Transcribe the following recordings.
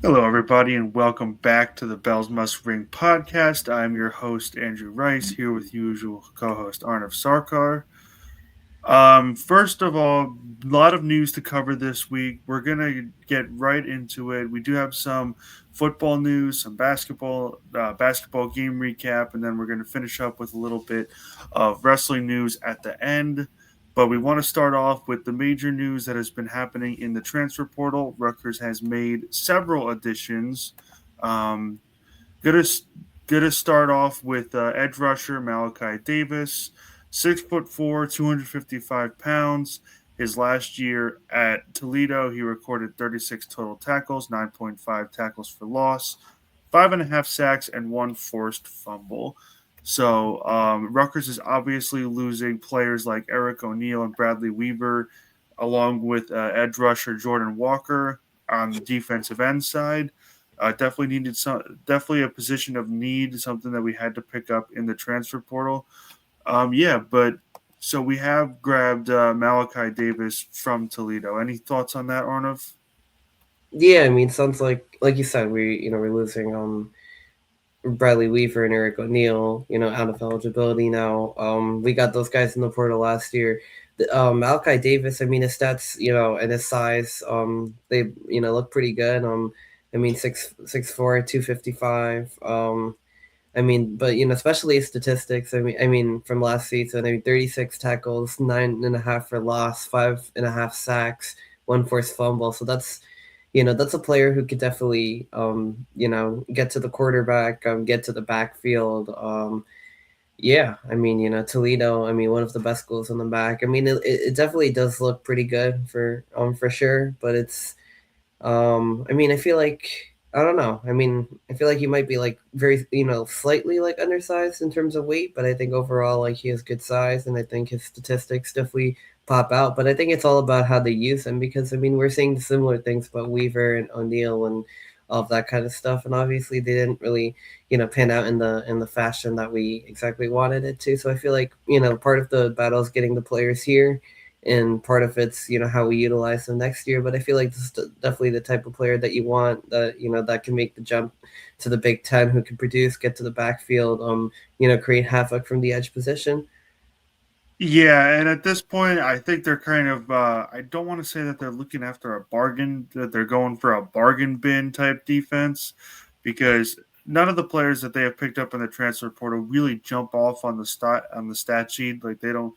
Hello, everybody, and welcome back to the Bells Must Ring podcast. I'm your host, Andrew Rice, here with usual co host, Arnav Sarkar. First of all, a lot of news to cover this week. We're going to get right into it. We do have some football news, some basketball game recap, and then we're going to finish up with a little bit of wrestling news at the end. But we want to start off with the major news that has been happening in the transfer portal. Rutgers has made several additions. Um, Gonna gonna start off with edge rusher Malachi Davis, 6'4", 255 pounds. His last year at Toledo, he recorded 36 total tackles, 9.5 tackles for loss, 5.5 sacks, and one forced fumble. So Rutgers is obviously losing players like Eric O'Neill and Bradley Weaver, along with edge rusher Jordan Walker on the defensive end side. Definitely a position of need, something that we had to pick up in the transfer portal. But so we have grabbed Malachi Davis from Toledo. Any thoughts on that, Arnav? Yeah, I mean, sounds like you said, we're losing Bradley Weaver and Eric O'Neill, out of eligibility now. We got those guys in the portal last year. Malachi Davis, I mean, his stats, and his size, they look pretty good. I mean, 6'4", 255. I mean, but especially his statistics. I mean, from last season, 36 tackles, 9.5 for loss, 5.5 sacks, one forced fumble. So that's a player who could definitely, get to the quarterback, get to the backfield. Yeah, I mean, Toledo. I mean, one of the best schools in the back. I mean, it definitely does look pretty good for sure. But I mean, I feel like I don't know. I mean, I feel like he might be like very, slightly like undersized in terms of weight, but I think overall like he has good size, and I think his statistics definitely pop out. But I think it's all about how they use him because I mean we're seeing similar things about Weaver and O'Neill and all of that kind of stuff, and obviously they didn't really pan out in the fashion that we exactly wanted it to. So I feel like part of the battle is getting the players here and part of it's how we utilize them next year. But I feel like this is definitely the type of player that you want, that that can make the jump to the Big Ten, who can produce, get to the backfield, create havoc from the edge position. Yeah, and at this point, I think they're kind of. I don't want to say that they're looking after a bargain, that they're going for a bargain bin type defense, because none of the players that they have picked up in the transfer portal really jump off on the stat sheet. Like they don't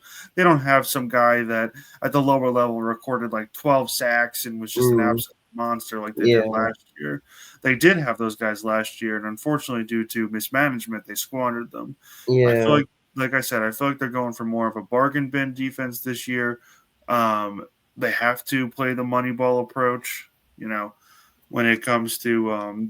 have some guy that at the lower level recorded like 12 sacks and was just an Mm, absolute monster like they did yeah, last year. They did have those guys last year, and unfortunately, due to mismanagement, they squandered them. I feel yeah, like I said, I feel like they're going for more of a bargain bin defense this year. Um, they have to play the money ball approach, you know, when it comes to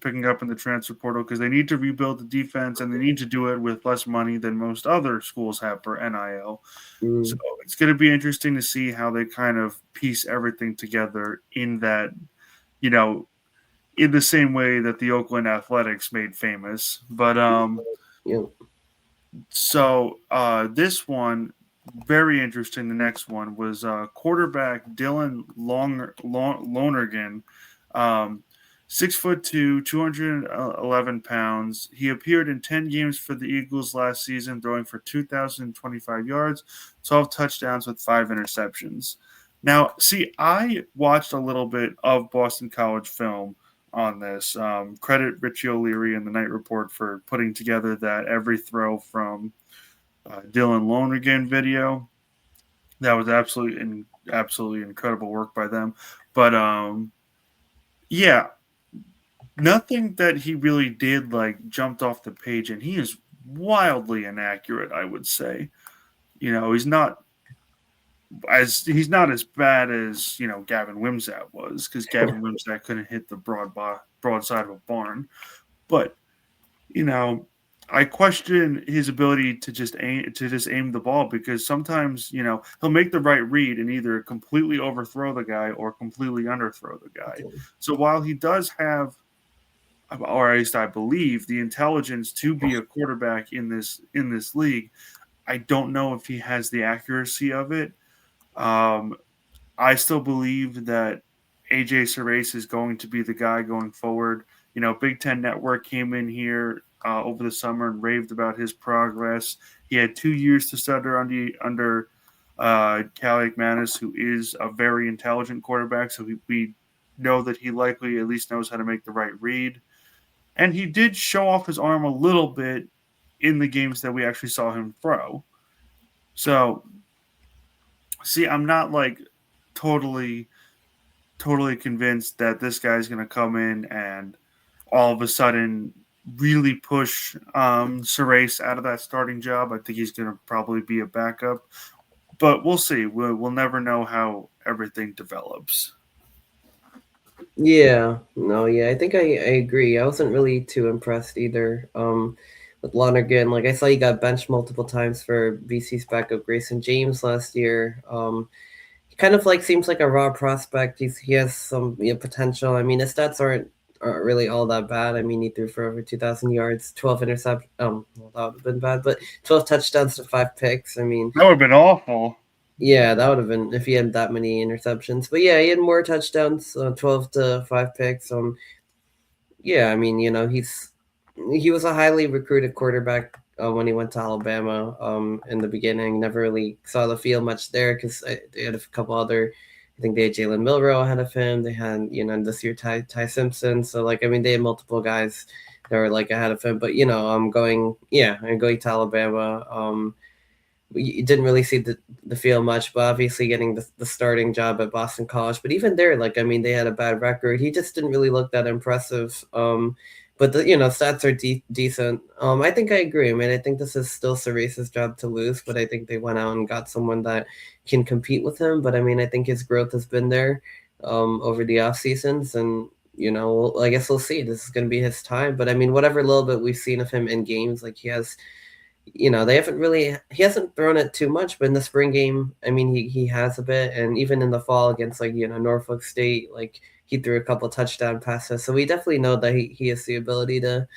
picking up in the transfer portal, because they need to rebuild the defense and they need to do it with less money than most other schools have for NIL. So mm, it's going to be interesting to see how they kind of piece everything together in that, you know, in the same way that the Oakland Athletics made famous. But yeah, This one, very interesting. The next one was quarterback Dylan Lonergan, um, 6'2", 211 pounds. He appeared in 10 games for the Eagles last season, throwing for 2,025 yards, 12 touchdowns with 5 interceptions. Now, see, I watched a little bit of Boston College film on this. Credit Richie O'Leary and the Night Report for putting together that every throw from Dylan Lonergan video. That was absolutely incredible work by them. But yeah, nothing that he really did like jumped off the page, and he is wildly inaccurate. I would say, he's not as bad as Gavin Wimsatt was, because Gavin Wimsatt couldn't hit the broadside of a barn, but you know, I question his ability to just aim the ball, because sometimes he'll make the right read and either completely overthrow the guy or completely underthrow the guy. So while he does have, or at least I believe, the intelligence to be a quarterback in this league, I don't know if he has the accuracy of it. Um, I still believe that AJ Serace is going to be the guy going forward. Big Ten Network came in here over the summer and raved about his progress. He had 2 years to stutter under Cal McManus, who is a very intelligent quarterback. So we know that he likely at least knows how to make the right read. And he did show off his arm a little bit in the games that we actually saw him throw. So, see, I'm not like totally, totally convinced that this guy's going to come in and all of a sudden really push Serace out of that starting job. I think he's going to probably be a backup, but we'll see. We'll never know how everything develops. Yeah, no, yeah, I think I agree. I wasn't really too impressed either. With Lonergan, like I saw he got benched multiple times for BC's backup Grayson James last year. He kind of like seems like a raw prospect. He has some potential. I mean, his stats aren't really all that bad. I mean, he threw for over 2,000 yards, 12 intercept. Well, that would have been bad, but 12 touchdowns to 5 picks. I mean, That would have been awful. yeah, that would have been if he had that many interceptions. But yeah, he had more touchdowns, 12 to 5 picks. Yeah, I mean, he was a highly recruited quarterback when he went to Alabama. In the beginning, never really saw the field much there because they had a couple other. I think they had Jalen Milrow ahead of him. They had this year Ty Simpson. So like I mean they had multiple guys that were like ahead of him. But I'm going to Alabama. You didn't really see the field much, but obviously getting the starting job at Boston College. But even there, like I mean, they had a bad record. He just didn't really look that impressive. But the stats are decent. I think I agree. I mean, I think this is still Cerase's job to lose, but I think they went out and got someone that can compete with him. But I mean, I think his growth has been there over the off seasons, and I guess we'll see. This is going to be his time. But I mean, whatever little bit we've seen of him in games, like he hasn't thrown it too much, but in the spring game, I mean, he has a bit, and even in the fall against like Norfolk State, like he threw a couple touchdown passes, so we definitely know that he has the ability to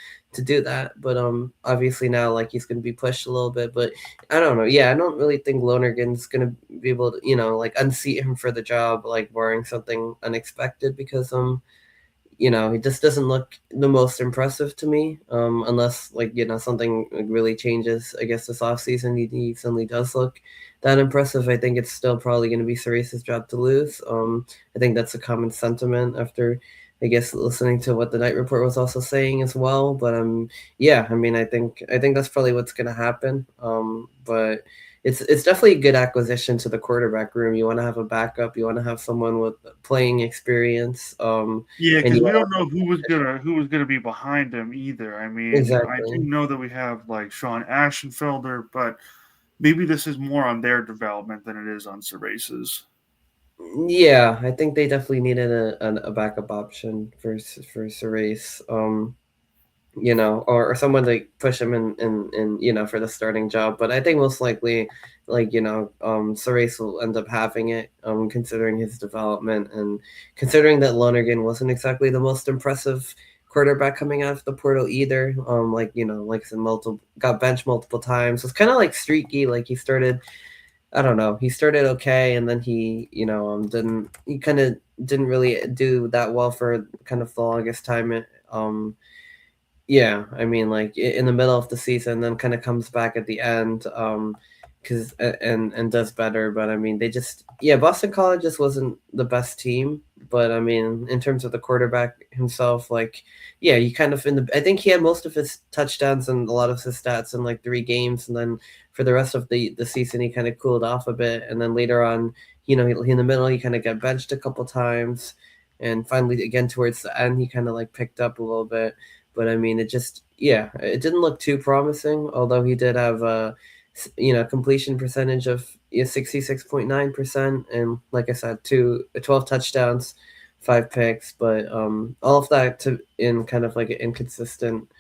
do that. But obviously now like he's going to be pushed a little bit, but I don't know. Yeah, I don't really think Lonergan's going to be able to like unseat him for the job, like barring something unexpected, because he just doesn't look the most impressive to me, unless like something really changes. I guess this offseason he suddenly does look that impressive. I think it's still probably going to be Cerase's job to lose. I think that's a common sentiment after I guess listening to what the Night Report was also saying as well. But yeah, I mean, I think that's probably what's going to happen. But it's definitely a good acquisition to the quarterback room. You want to have a backup. You want to have someone with playing experience. Yeah, And because you we want don't know who was gonna be behind him either. I mean, I do exactly. know that we have like Sean Ashenfelder, but maybe this is more on their development than it is on Cerace's. Yeah, I think they definitely needed a backup option for Cerace. Or someone to push him in for the starting job. But I think most likely, like Cerace will end up having it, considering his development and considering that Lonergan wasn't exactly the most impressive quarterback coming out of the portal either. Like I said, multiple got benched multiple times. It's kind of like streaky. Like he started, I don't know, he started okay, and then didn't he kind of didn't really do that well for kind of the longest time. Yeah, I mean, like in the middle of the season, then kind of comes back at the end, because and does better. But I mean, Boston College just wasn't the best team. But I mean, in terms of the quarterback himself, like, yeah, he kind of I think he had most of his touchdowns and a lot of his stats in like 3 games, and then for the rest of the season, he kind of cooled off a bit, and then later on, in the middle, he kind of got benched a couple times, and finally, again towards the end, he kind of like picked up a little bit. But I mean, it didn't look too promising. Although he did have a, completion percentage of 66.9%, and like I said, 12 touchdowns, 5 picks. But all of that in kind of like an inconsistent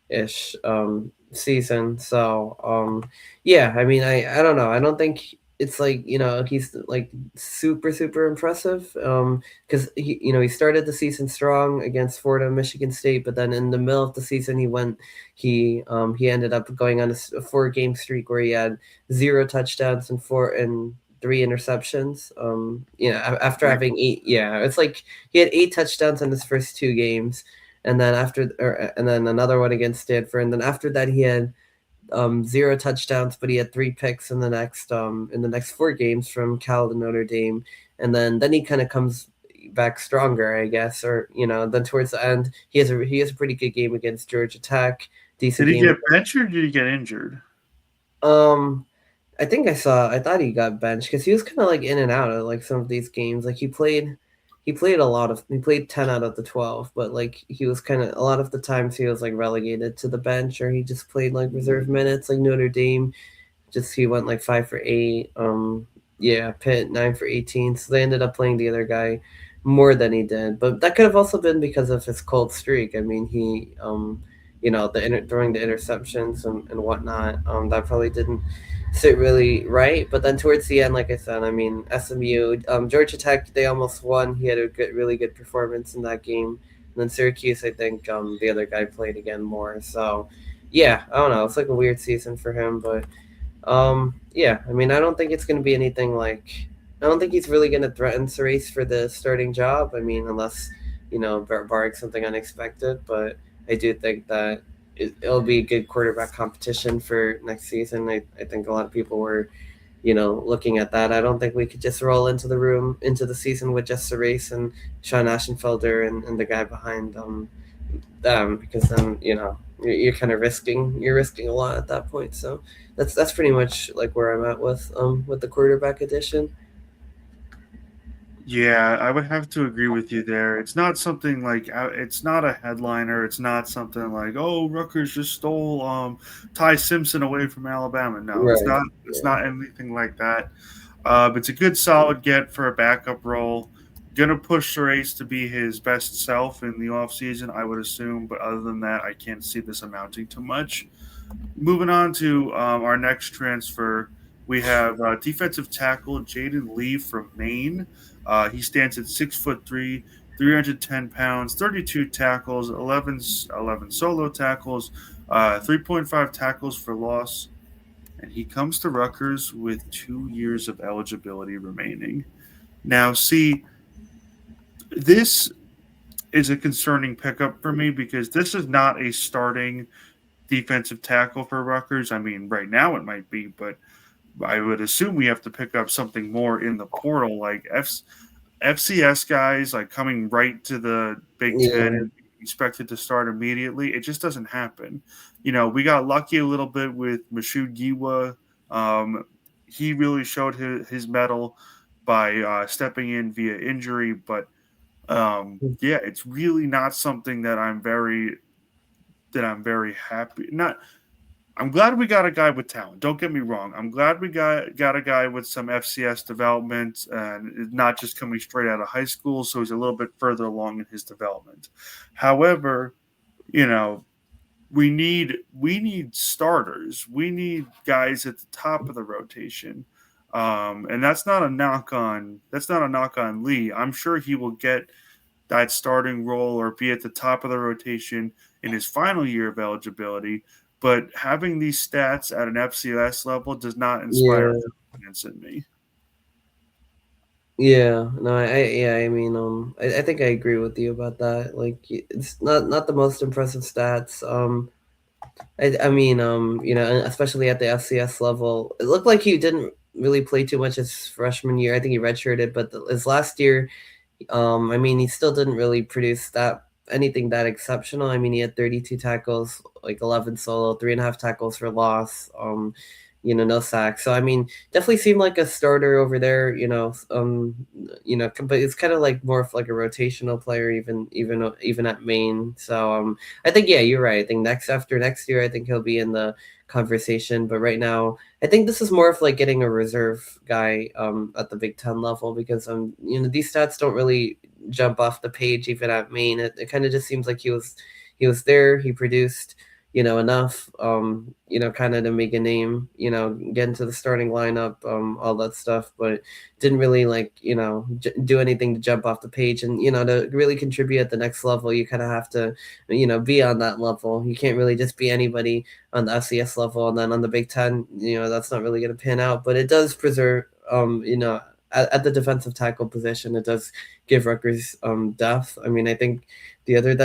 ish season. So yeah, I mean, I don't know. I don't think it's like he's like super impressive, because he started the season strong against Florida and Michigan State, but then in the middle of the season he ended up going on a 4-game streak where he had 0 touchdowns and 3 interceptions. After Right. having 8, yeah, it's like he had 8 touchdowns in his first 2 games, and then and then another one against Stanford, and then after that he had 0 touchdowns, but he had 3 picks in the next 4 games from Cal to Notre Dame, and then he kind of comes back stronger, I guess, or then towards the end he has a pretty good game against Georgia Tech, Did decent he game. get benched or did he get injured? Um, I thought he got benched because he was kind of like in and out of like some of these games. Like he played 10 out of the 12, but like he was kind of a lot of the times he was like relegated to the bench or he just played like reserve minutes. Like Notre Dame, just he went like 5 for 8. Yeah, Pitt 9 for 18. So they ended up playing the other guy more than he did, but that could have also been because of his cold streak. I mean, he throwing the interceptions and whatnot. That probably didn't sit really right. But then towards the end, like I said, I mean SMU, Georgia Tech, they almost won. He had a really good performance in that game. And then Syracuse, I think the other guy played again more. So yeah, I don't know. It's like a weird season for him, but yeah, I mean, I don't think it's going to be anything like. I don't think he's really going to threaten Cerise for the starting job. I mean, unless barring something unexpected. But I do think that it'll be a good quarterback competition for next season. I think a lot of people were, looking at that. I don't think we could just roll into the season with just Cerise and Sean Ashenfelder and the guy behind them because then you're kind of risking a lot at that point. So that's pretty much like where I'm at with the quarterback edition. Yeah, I would have to agree with you there. It's not something like it's not a headliner. It's not something like, oh, Rutgers just stole Ty Simpson away from Alabama. No, it's Right. not. It's Yeah. not anything like that. It's a good solid get for a backup role. Gonna push Surace to be his best self in the offseason, I would assume. But other than that, I can't see this amounting to much. Moving on to our next transfer, we have defensive tackle Jaden Lee from Maine. He stands at 6'3", 310 pounds, 32 tackles, 11 solo tackles, 3.5 tackles for loss, and he comes to Rutgers with 2 years of eligibility remaining. Now, see, this is a concerning pickup for me because this is not a starting defensive tackle for Rutgers. I mean, right now it might be, but I would assume we have to pick up something more in the portal, like FCS guys, like coming right to the Big Ten Yeah. and expected to start immediately. It just doesn't happen. We got lucky a little bit with Mashoud Giwa. Um, he really showed his mettle by stepping in via injury, but yeah, it's really not something that I'm very happy. Not I'm glad we got a guy with talent. Don't get me wrong. I'm glad we got a guy with some FCS development and not just coming straight out of high school, so he's a little bit further along in his development. However, you know, we need starters. We need guys at the top of the rotation. And that's not a knock on Lee. I'm sure he will get that starting role or be at the top of the rotation in his final year of eligibility. But having these stats at an FCS level does not inspire Yeah. confidence in me. Yeah. No, yeah, I mean, I think I agree with you about that. Like, it's not the most impressive stats. I mean, especially at the FCS level, it looked like he didn't really play too much his freshman year. I think he redshirted, but his last year, I mean, he still didn't really produce that anything that exceptional. I mean, he had 32 tackles, like 11 solo, 3.5 tackles for loss. No sacks. So I mean, definitely seemed like a starter over there. But it's kind of like more of like a rotational player, even at Maine. So I think yeah, you're right. I think after next year, I think he'll be in the conversation. But right now, I think this is more of like getting a reserve guy at the Big Ten level because these stats don't really jump off the page even at Maine. It kind of just seems like he was there, he produced enough kind of to make a name, get into the starting lineup, all that stuff, but didn't really like do anything to jump off the page. And to really contribute at the next level, you kind of have to be on that level. You can't really just be anybody on the FCS level, and then on the Big Ten, that's not really going to pan out. But it does preserve at the defensive tackle position, it does give Rutgers depth. I mean, I think the other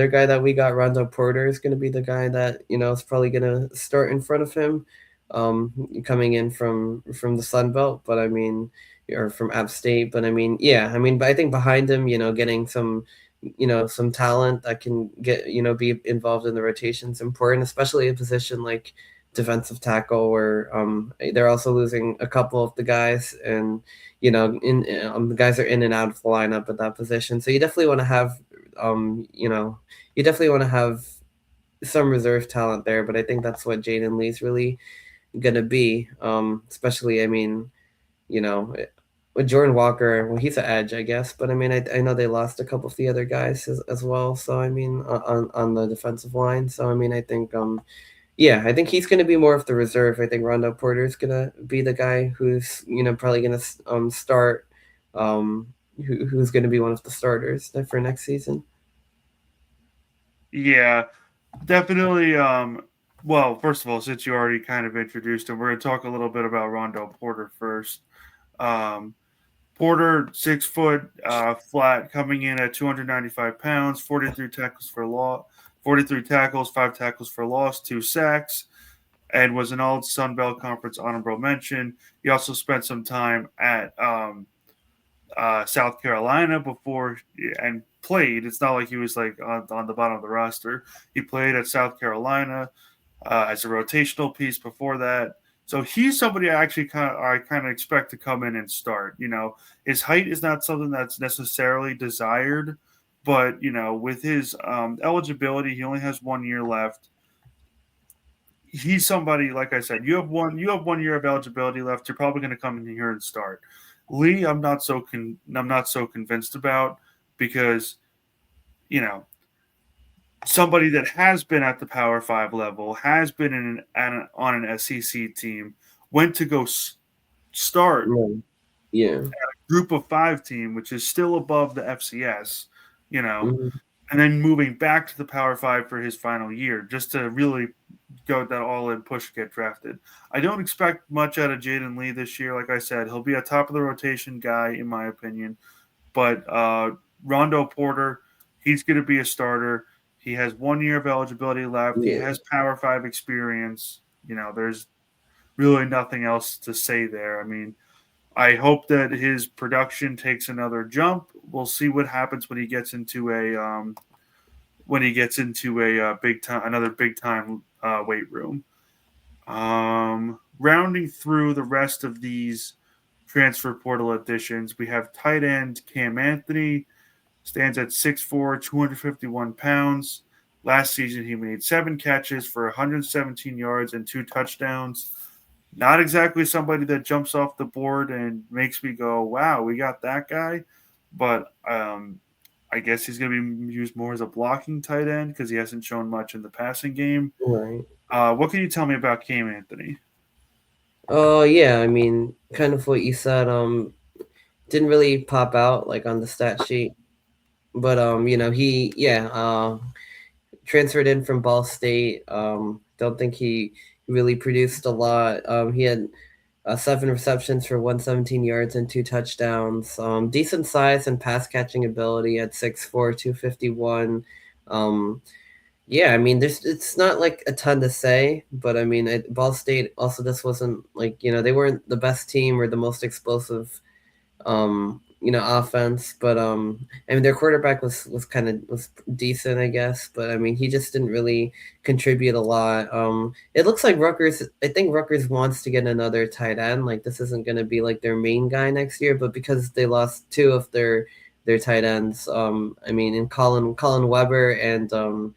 guy that we got, Rondo Porter, is going to be the guy that is probably going to start in front of him, coming in from the Sun Belt. But I mean, or from App State. But I mean, yeah, I mean, but I think behind him, getting some talent that can get be involved in the rotations important, especially a position like defensive tackle where they're also losing a couple of the guys, and the guys are in and out of the lineup at that position. So you definitely want to have you definitely want to have some reserve talent there. But I think that's what Jaden Lee's really gonna be, especially, I mean, with Jordan Walker. Well, he's an edge, I guess, but I mean, I know they lost a couple of the other guys as well. So I mean, on the defensive line. So I mean, I think yeah, I think he's going to be more of the reserve. I think Rondo Porter is going to be the guy who's probably going to start, who's going to be one of the starters for next season. Yeah, definitely. Well, first of all, since you already kind of introduced him, we're going to talk a little bit about Rondo Porter first. Um, Porter, 6 foot, flat, coming in at 295 pounds, 43 tackles for law, 43 tackles, 5 tackles for loss, 2 sacks, and was an All Sun Belt Conference honorable mention. He also spent some time at South Carolina before and played. It's not like he was like on the bottom of the roster. He played at South Carolina as a rotational piece before that. So he's somebody I kind of expect to come in and start. His height is not something that's necessarily desired, but with his eligibility, he only has 1 year left. He's somebody, like I said, you have 1 year of eligibility left. You're probably going to come in here and start. Lee, I'm not so convinced about, because somebody that has been at the Power 5 level, has been on an SEC team, went to go start Yeah. at a Group of 5 team, which is still above the FCS, Mm-hmm. and then moving back to the Power 5 for his final year, just to really go that all-in push to get drafted. I don't expect much out of Jaden Lee this year. Like I said, he'll be a top-of-the-rotation guy, in my opinion. But Rondo Porter, he's going to be a starter. He has 1 year of eligibility left. He Yeah. has Power 5 experience. There's really nothing else to say there. I mean, I hope that his production takes another jump. We'll see what happens when he gets into a big time, another big time weight room. Rounding through the rest of these transfer portal additions, we have tight end Cam Anthony, stands at 6'4", 251 pounds. Last season, he made 7 catches for 117 yards and 2 touchdowns. Not exactly somebody that jumps off the board and makes me go, wow, we got that guy. But I guess he's going to be used more as a blocking tight end because he hasn't shown much in the passing game. Right. What can you tell me about Cam Anthony? Oh yeah, I mean, kind of what you said. Didn't really pop out like on the stat sheet, but he transferred in from Ball State. Don't think he really produced a lot. He had 7 receptions for 117 yards and 2 touchdowns. Decent size and pass catching ability at 6'4", 251. Yeah, I mean, it's not like a ton to say, but I mean, Ball State also, this wasn't like, they weren't the best team or the most explosive offense, but I mean, their quarterback was decent, I guess, but I mean, he just didn't really contribute a lot. It looks like I think Rutgers wants to get another tight end. Like, this isn't going to be like their main guy next year, but because they lost 2 of their tight ends, I mean, in Colin Weber and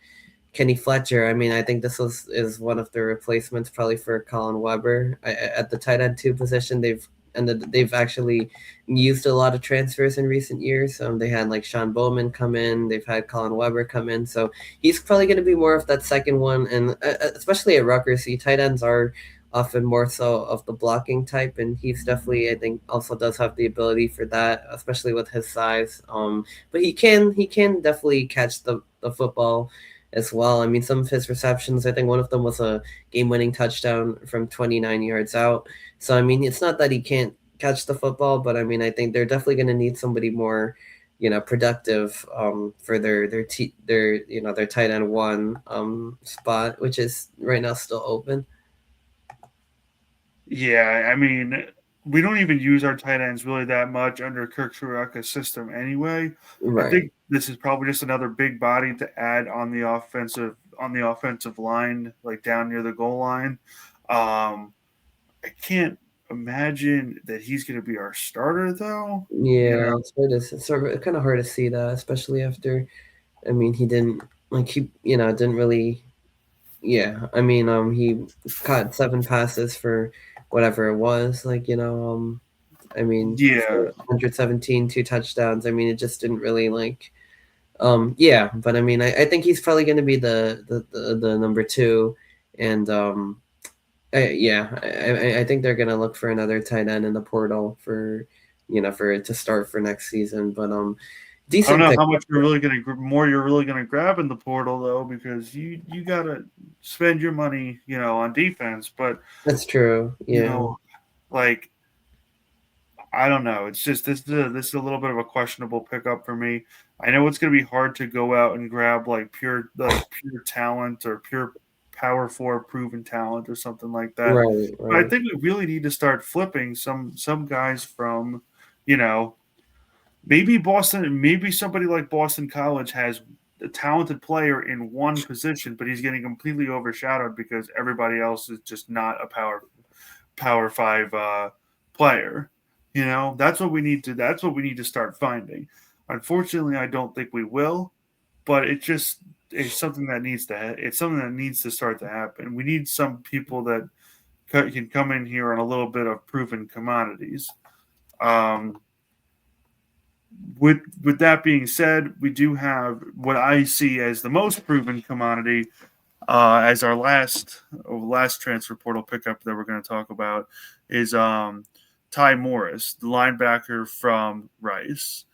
Kenny Fletcher. I mean, I think this is one of the replacements probably for Colin Weber at the tight end 2 position. They've actually used a lot of transfers in recent years. They had like Sean Bowman come in. They've had Colin Weber come in. So he's probably going to be more of that second one. And especially at Rutgers, tight ends are often more so of the blocking type. And he's definitely, I think, also does have the ability for that, especially with his size. But he can definitely catch the football as well. I mean, some of his receptions, I think one of them was a game-winning touchdown from 29 yards out. So, I mean, it's not that he can't catch the football, but I mean, I think they're definitely going to need somebody more, productive for their their tight end one spot, which is right now still open. Yeah, I mean, we don't even use our tight ends really that much under Kirk Suraka's system anyway. I Right. think this is probably just another big body to add on the offensive line, like down near the goal line. I can't imagine that he's going to be our starter though. You Yeah, know, it's sort of kind of hard to see that, especially after. I mean, he didn't like he didn't really. Yeah, I mean, he caught 7 passes for whatever it was. Like I mean, for yeah. 117, 2 touchdowns. I mean, it just didn't really like. Yeah, but I mean, I think he's probably going to be the number two, and yeah, I think they're going to look for another tight end in the portal for for it to start for next season. But I don't decent know pick. how much you're really going to grab in the portal though, because you got to spend your money, on defense. But That's true. you Yeah. know, like I don't know. It's just this is a little bit of a questionable pickup for me. I know it's going to be hard to go out and grab pure talent or pure power four proven talent or something like that. Right. But I Right. think we really need to start flipping some guys from, you know, maybe somebody like Boston College has a talented player in one position, but he's getting completely overshadowed because everybody else is just not a power five player. That's what we need to start finding. Unfortunately, I don't think we will, but it's something that needs to start to happen. We need some people that can come in here on a little bit of proven commodities. Um, with that being said, we do have what I see as the most proven commodity as our last transfer portal pickup that we're going to talk about is Ty Morris, the linebacker from Rice.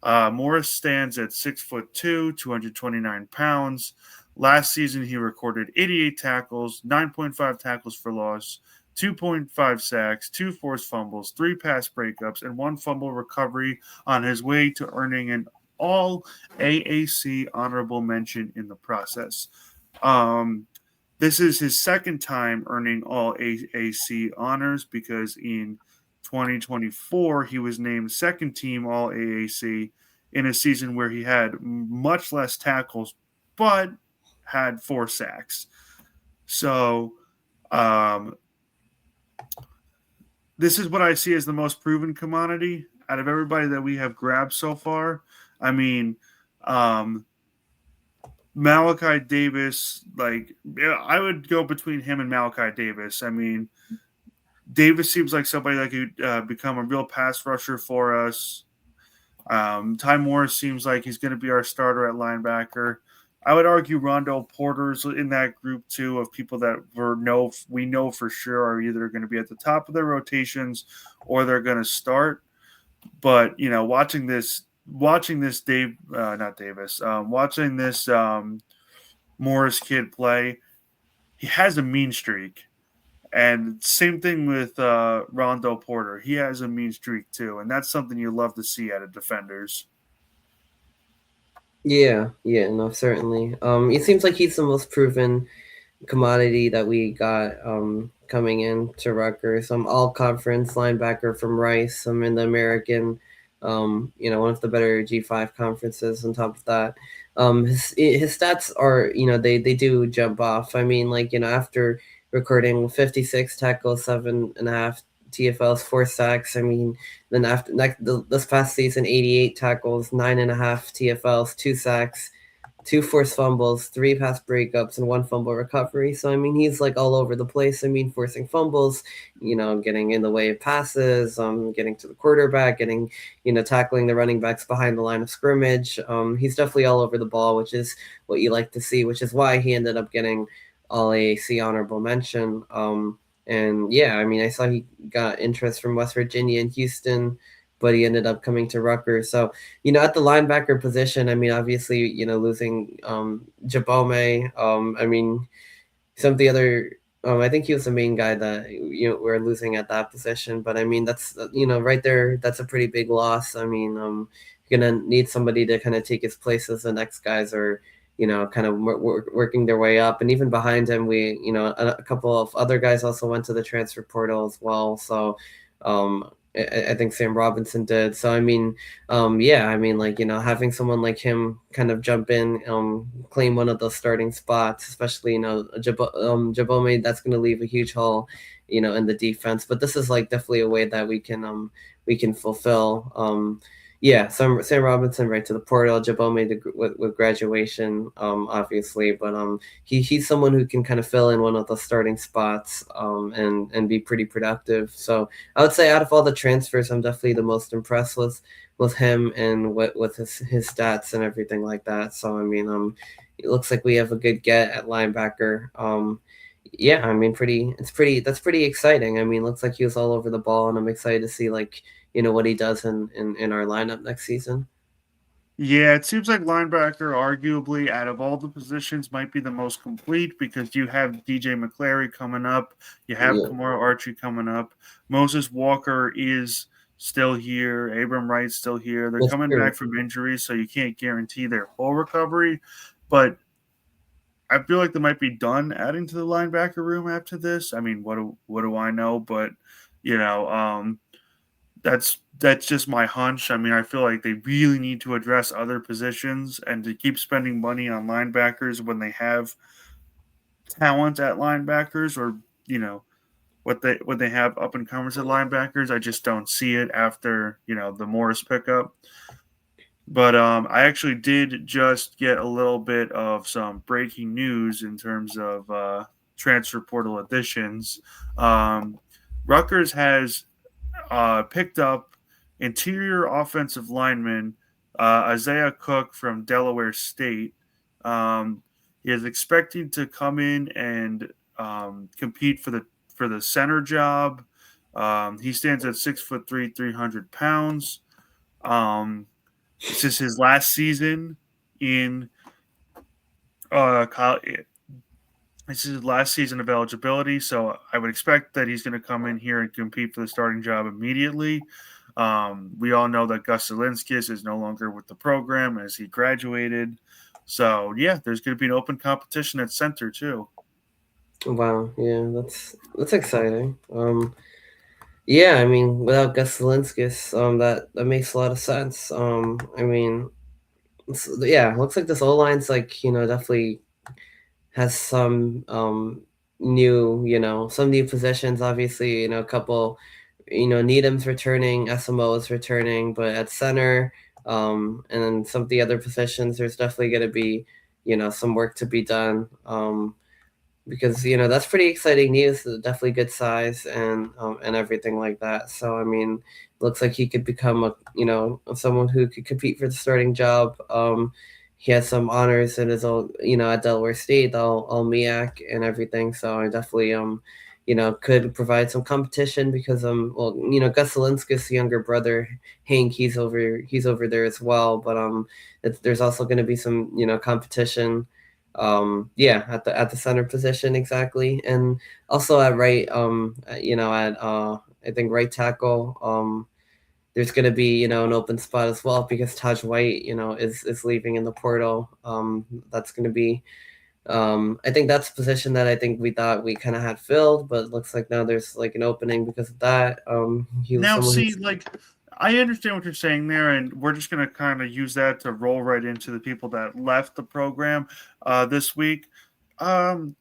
Morris stands at 6'2", 229 pounds. Last season, he recorded 88 tackles, 9.5 tackles for loss, 2.5 sacks, 2 forced fumbles, 3 pass breakups, and 1 fumble recovery on his way to earning an all AAC honorable mention in the process. Um, this is his second time earning all AAC honors because in 2024 he was named second team all AAC in a season where he had much less tackles but had 4 sacks. So um, this is what I see as the most proven commodity out of everybody that we have grabbed so far. I mean, um, Malachi Davis, I would go between him and Malachi Davis. I mean, Davis seems like somebody that could become a real pass rusher for us. Ty Morris seems like he's going to be our starter at linebacker. I would argue Rondo Porter's in that group too of people that we know for sure are either going to be at the top of their rotations or they're going to start. But watching this Dave, not Davis, watching this Morris kid play, he has a mean streak. And same thing with Rondo Porter. He has a mean streak too, and that's something you love to see out of defenders. Yeah. Yeah. No, certainly. It seems like he's the most proven commodity that we got coming in to Rutgers. All conference linebacker from Rice. I'm in the American, one of the better G5 conferences. On top of that, his stats are they do jump off. I mean, like after recording 56 tackles, 7.5 TFLs, 4 sacks. I mean, then this past season, 88 tackles, 9.5 TFLs, 2 sacks, 2 forced fumbles, 3 pass breakups, and 1 fumble recovery. So I mean, he's like all over the place. I mean, forcing fumbles, getting in the way of passes, getting to the quarterback, getting tackling the running backs behind the line of scrimmage. He's definitely all over the ball, which is what you like to see. Which is why he ended up getting all AAC honorable mention. And yeah, I mean, I saw he got interest from West Virginia and Houston, but he ended up coming to Rutgers. So at the linebacker position, I mean, obviously, losing Jabome. I mean, some of the other I think he was the main guy that we're losing at that position. But I mean, that's right there. That's a pretty big loss. I mean, you're gonna need somebody to kind of take his place as the next guys are kind of working their way up. And even behind him, we a couple of other guys also went to the transfer portal as well. So I think Sam Robinson did. So I mean, yeah, I mean, like having someone like him kind of jump in, claim one of those starting spots, especially Jabome, that's going to leave a huge hole, in the defense. But this is like definitely a way that we can fulfill. Yeah, Sam Robinson right to the portal, Jabome with graduation, obviously, but he's someone who can kind of fill in one of the starting spots, and be pretty productive. So I would say out of all the transfers, I'm definitely the most impressed with him and with his stats and everything like that. So I mean, it looks like we have a good get at linebacker. Yeah, I mean, that's pretty exciting. I mean, looks like he was all over the ball, and I'm excited to see like what he does in our lineup next season. Yeah, it seems like linebacker, arguably, out of all the positions, might be the most complete because you have DJ McClary coming up, you have Yeah, Kamara Archie coming up, Moses Walker is still here, Abram Wright's still here. They're that's coming true. back from injuries, so you can't guarantee their full recovery. But I feel like they might be done adding to the linebacker room after this. I mean, what do I know? But you know, that's just my hunch. I mean, I feel like they really need to address other positions and to keep spending money on linebackers when they have talent at linebackers or what they have up and comers at linebackers. I just don't see it after the Morris pickup. But I actually did just get a little bit of some breaking news in terms of transfer portal additions. Um, Rutgers has picked up interior offensive lineman Isaiah Cook from Delaware State. Um, he is expected to come in and compete for the center job. He stands at 6'3", 300 pounds. Um, this is his last season in college. This is his last season of eligibility, so I would expect that he's going to come in here and compete for the starting job immediately. We all know that Gus Zelinskis is no longer with the program as he graduated. So, yeah, there's going to be an open competition at center, too. Wow, yeah, that's exciting. Yeah, I mean, without Gus Zelinskis, that makes a lot of sense. I mean, yeah, looks like this O line's like definitely has some some new positions. Obviously, a couple, Needham's returning, SMO is returning, but at center, and then some of the other positions, there's definitely going to be some work to be done. Because that's pretty exciting news. Definitely good size and everything like that. So I mean, looks like he could become a someone who could compete for the starting job. He has some honors in his own at Delaware State, all MEAC and everything. So I definitely could provide some competition because well Gus Zelinskis' younger brother Hank, he's over there as well. But there's also going to be some competition, yeah, at the center position exactly, and also at right, at I think right tackle, there's going to be an open spot as well because Taj White is leaving in the portal. That's going to be, I think that's a position that I think we thought we kind of had filled, but it looks like now there's like an opening because of that. He was Now, someone see, who's like, I understand what you're saying there, and we're just going to kind of use that to roll right into the people that left the program this week. Um,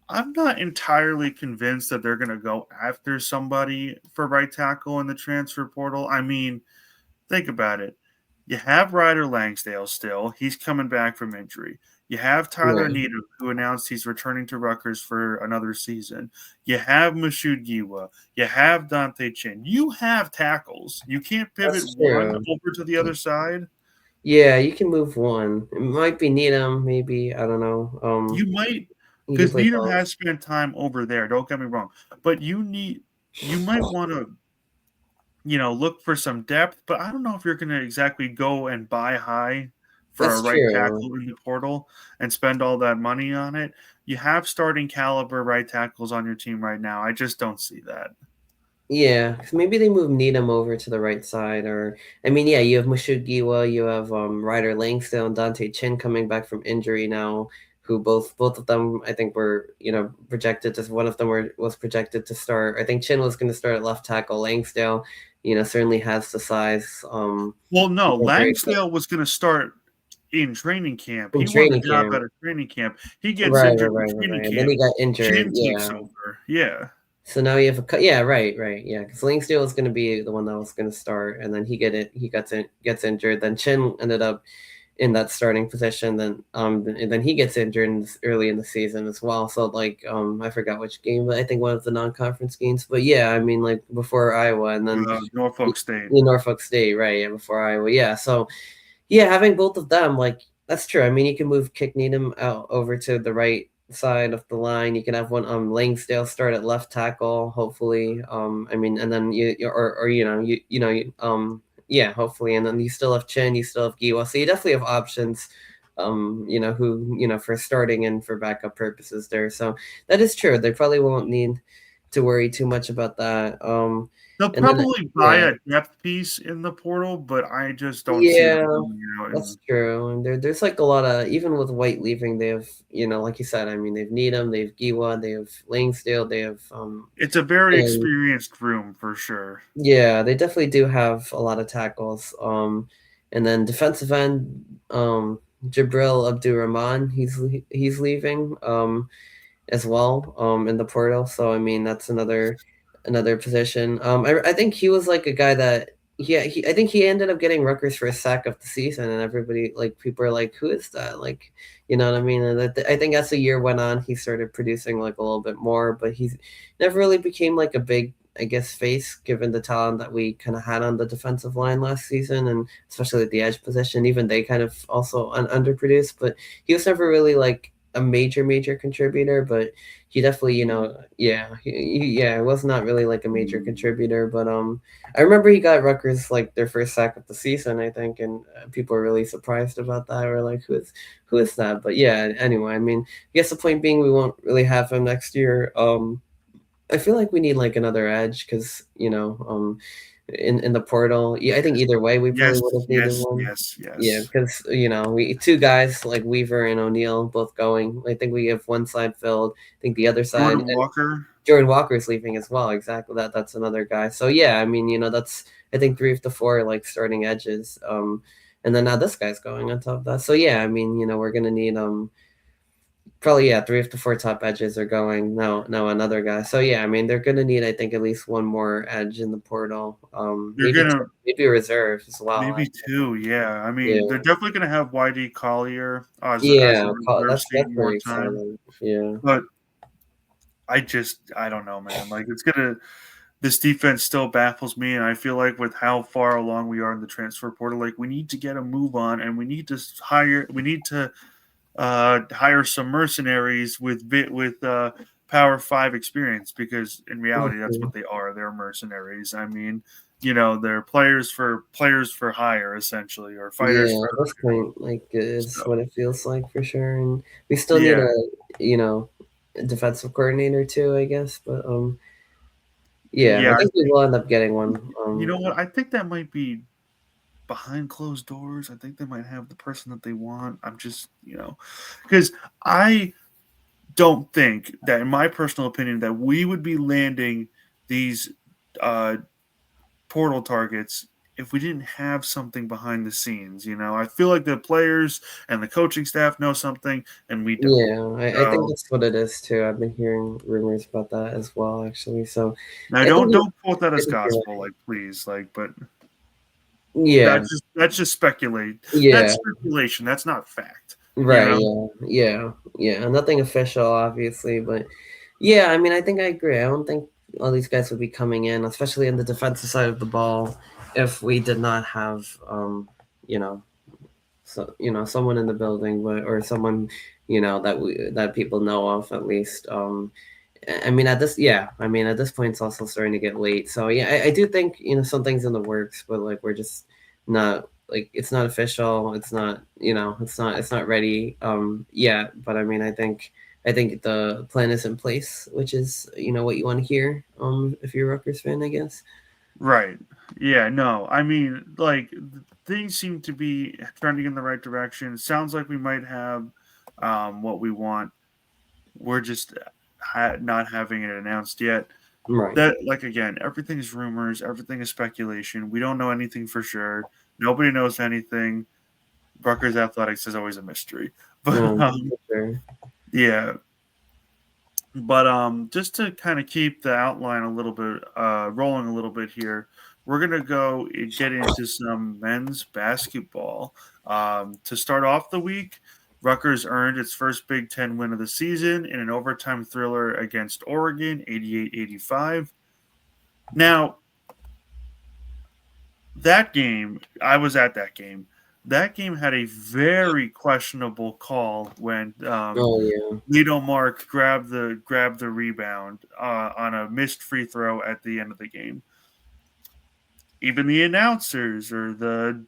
I'm not entirely convinced that they're going to go after somebody for right tackle in the transfer portal. I mean, think about it. You have Ryder Langsdale still. He's coming back from injury. You have Tyler right. Needham, who announced he's returning to Rutgers for another season. You have Mashoud Giwa. You have Dante Chin. You have tackles. You can't pivot That's one true. over to the other side. Yeah, you can move one. It might be Needham, maybe, I don't know. You might, He can because play Needham both. has spent time over there. Don't get me wrong, but you might want to look for some depth, but I don't know if you're going to exactly go and buy high for a That's right true. tackle in the portal and spend all that money on it. You have starting caliber right tackles on your team right now. I just don't see that. Yeah, 'cause maybe they move Needham over to the right side, or I mean, yeah, you have Mushugiwa, you have Ryder Langsdale and Dante Chin coming back from injury now, who both of them I think were projected to one of them was projected to start. I think Chin was going to start at left tackle. Langsdale, certainly has the size. Well, no, He's a very good Langsdale was going to start in training camp. in He won the training job camp. out of training camp. He gets Right, injured in training And then camp. he got injured. Chin takes Yeah. over. Yeah. So now you have yeah, right, yeah, because Langsdale was going to be the one that was going to start, and then gets injured. Then Chin ended up in that starting position. And then he gets injured early in the season as well. So like I forgot which game, but I think one of the non-conference games. But yeah, I mean like before Iowa, and then Norfolk State. Norfolk State, right? Yeah, before Iowa. Yeah, so yeah, having both of them, like that's true. I mean, you can move Kick Needham out over to the right side of the line. You can have one Langsdale start at left tackle, hopefully. I mean, and then or yeah, hopefully, and then you still have Chin, you still have Giwa, so you definitely have options. Who for starting and for backup purposes there. So that is true. They probably won't need to worry too much about that. They'll And then probably buy yeah. a depth piece in the portal, but I just don't see them Yeah, going out. that's And true. And there's like a lot of even with White leaving, they have like you said. I mean, they've Needham, they have Giwa, they have Langsdale, they have it's a very and experienced room for sure. yeah, they definitely do have a lot of tackles. And then defensive end, Jabril Abdurrahman, he's leaving as well in the portal. So I mean, that's another position. I think he was like a guy that I think he ended up getting Rutgers for a sack of the season, and everybody like people are like, who is that? Like, you know what I mean? And I think as the year went on, he started producing like a little bit more, but he's never really became like a big, I guess, face given the talent that we kind of had on the defensive line last season, and especially at the edge position. Even they kind of also underproduced, but he was never really like a major contributor, but he definitely, it was not really like a major contributor, but I remember he got Rutgers like their first sack of the season, I think, and people were really surprised about that. We're like, who is that? But yeah, anyway, I mean, I guess the point being, we won't really have him next year. I feel like we need like another edge because in the portal. Yeah, I think either way we probably Yes, would have needed yes, one. yes, Yeah, yes. because we two guys like Weaver and O'Neill both going. I think we have one side filled. I think the other side Jordan Walker. Jordan Walker's leaving as well. Exactly that's another guy. So yeah, I mean that's I think three of the four like starting edges. And then now this guy's going on top of that. So yeah, I mean we're gonna need probably yeah, three of the four top edges are going. Now another guy. So yeah, I mean they're gonna need I think at least one more edge in the portal. They're gonna Maybe a reserve as well. maybe two. Yeah, I Yeah, mean they're definitely gonna have YD Collier as a yeah, reserve that's seat more very time. exciting. Yeah, But I don't know, man. Like this defense still baffles me, and I feel like with how far along we are in the transfer portal, like we need to get a move on, and we need to hire some mercenaries with Power Five experience because in reality that's mhm. what they are. They're mercenaries. I mean, they're players for hire essentially, or fighters Yeah. for At this point, like, is so what it feels like for sure, and we still need yeah. a defensive coordinator too, I guess. But yeah, Yeah, I I think we think will end up getting one. you know what? I think that might be behind closed doors. I think they might have the person that they want. I'm just, because I don't think that, in my personal opinion, that we would be landing these uh, portal targets if we didn't have something behind the scenes. I feel like the players and the coaching staff know something, and we don't. Yeah, I think So that's what it is too. I've been hearing rumors about that as well, actually. So now, I think don't quote that I as think you're gospel, right. like please, like, but Yeah, that's just speculate. That's yeah, speculation. That's not fact. You right. know. Yeah. Nothing official, obviously, but yeah. I mean, I think I agree. I don't think all these guys would be coming in, especially in the defensive side of the ball, if we did not have, you know, someone in the building, or someone, that people know of at least. I mean, at this point, it's also starting to get late. So yeah, I do think something's in the works, but like we're just not. like it's not official. It's not, it's not ready yet. But I mean, I think the plan is in place, which is what you want to hear if you're a Rutgers fan, I guess. Right. Yeah, no. I mean, like things seem to be trending in the right direction. It sounds like we might have what we want. We're just not having it announced yet. Right. That like again, everything is rumors, everything is speculation. We don't know anything for sure. Nobody knows anything. Rutgers athletics is always a mystery. But For sure. yeah, but just to kind of keep the outline a little bit rolling a little bit here, we're gonna go get into some men's basketball. To start off the week, Rutgers earned its first Big Ten win of the season in an overtime thriller against Oregon, 88-85. Now, that game, I was at that game. That game had a very questionable call when Oh yeah. Lito Mark grabbed the rebound on a missed free throw at the end of the game. Even the announcers or the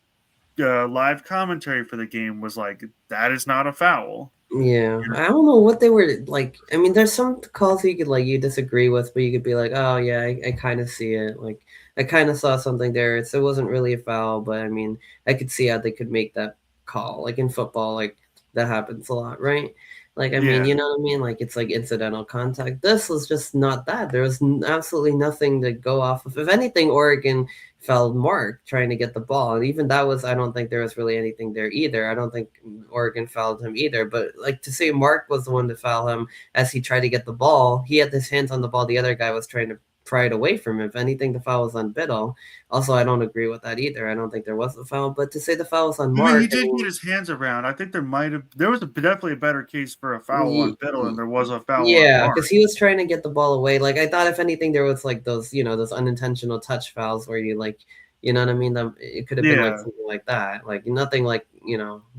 live commentary for the game was like, "That is not a foul." Yeah, I don't know what they were like. I mean, there's some calls you could like you disagree with, but you could be like, oh yeah, I kind of see it. Like I kind of saw something there. It wasn't really a foul, but I mean, I could see how they could make that call. Like in football, like that happens a lot, right? Like I mean, Yeah, you know what I mean? Like it's like incidental contact. This was just not that. There was absolutely nothing to go off of. If anything, Oregon fouled Mark trying to get the ball. And even that was, I don't think there was really anything there either. I don't think Oregon fouled him either. But like to say Mark was the one to foul him as he tried to get the ball, he had his hands on the ball. The other guy was trying to pry it away from him. If anything, the foul was on Biddle. Also, I don't agree with that either. I don't think there was a foul. But to say the foul was on I mean, he Mark, I did get mean, his hands around. I think there was definitely a better case for a foul on Biddle than there was a foul on yeah, Mark. because he was trying to get the ball away. Like I thought, if anything, there was like those unintentional touch fouls where you like, you know what I mean? It could have been like Yeah, something like that, like nothing like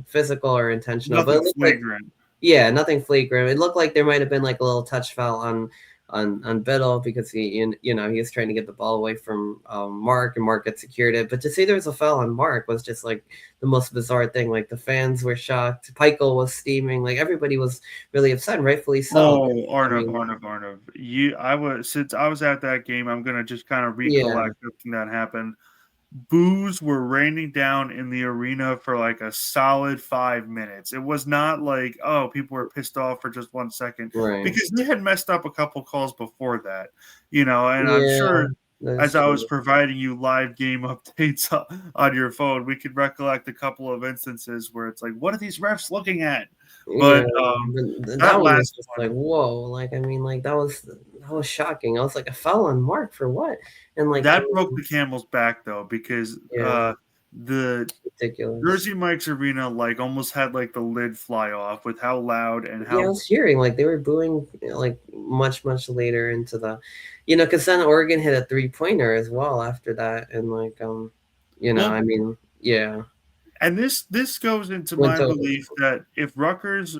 physical or intentional, but nothing it looked like flagrant. yeah, nothing flagrant. It looked like there might have been like a little touch foul on Biddle because he was trying to get the ball away from Mark, and Mark had secured it. But to say there was a foul on Mark was just like the most bizarre thing. Like the fans were shocked. Peichel was steaming. Like everybody was really upset, and rightfully so. Oh, I mean, Arnav. Since I was at that game, I'm gonna just kind of yeah, recollect everything that happened. Boos were raining down in the arena for like a solid 5 minutes. It was not like, oh, people were pissed off for just 1 second right. because they had messed up a couple calls before that, and I'm Yeah, sure that's as I was true. providing you live game updates on your phone, we could recollect a couple of instances where it's like, what are these refs looking at? Yeah, But that that one was last just like one, whoa. Like I mean, like that was shocking. I was like, a foul on Mark for what? And like I that broke mean, the camel's back though, because yeah, the ridiculous. Jersey Mike's arena like almost had like the lid fly off with how loud and Yeah, I how was hearing like they were booing like much later into because then Oregon hit a 3-pointer as well after that, and like I well. mean, yeah, And this goes into went my to belief that if Rutgers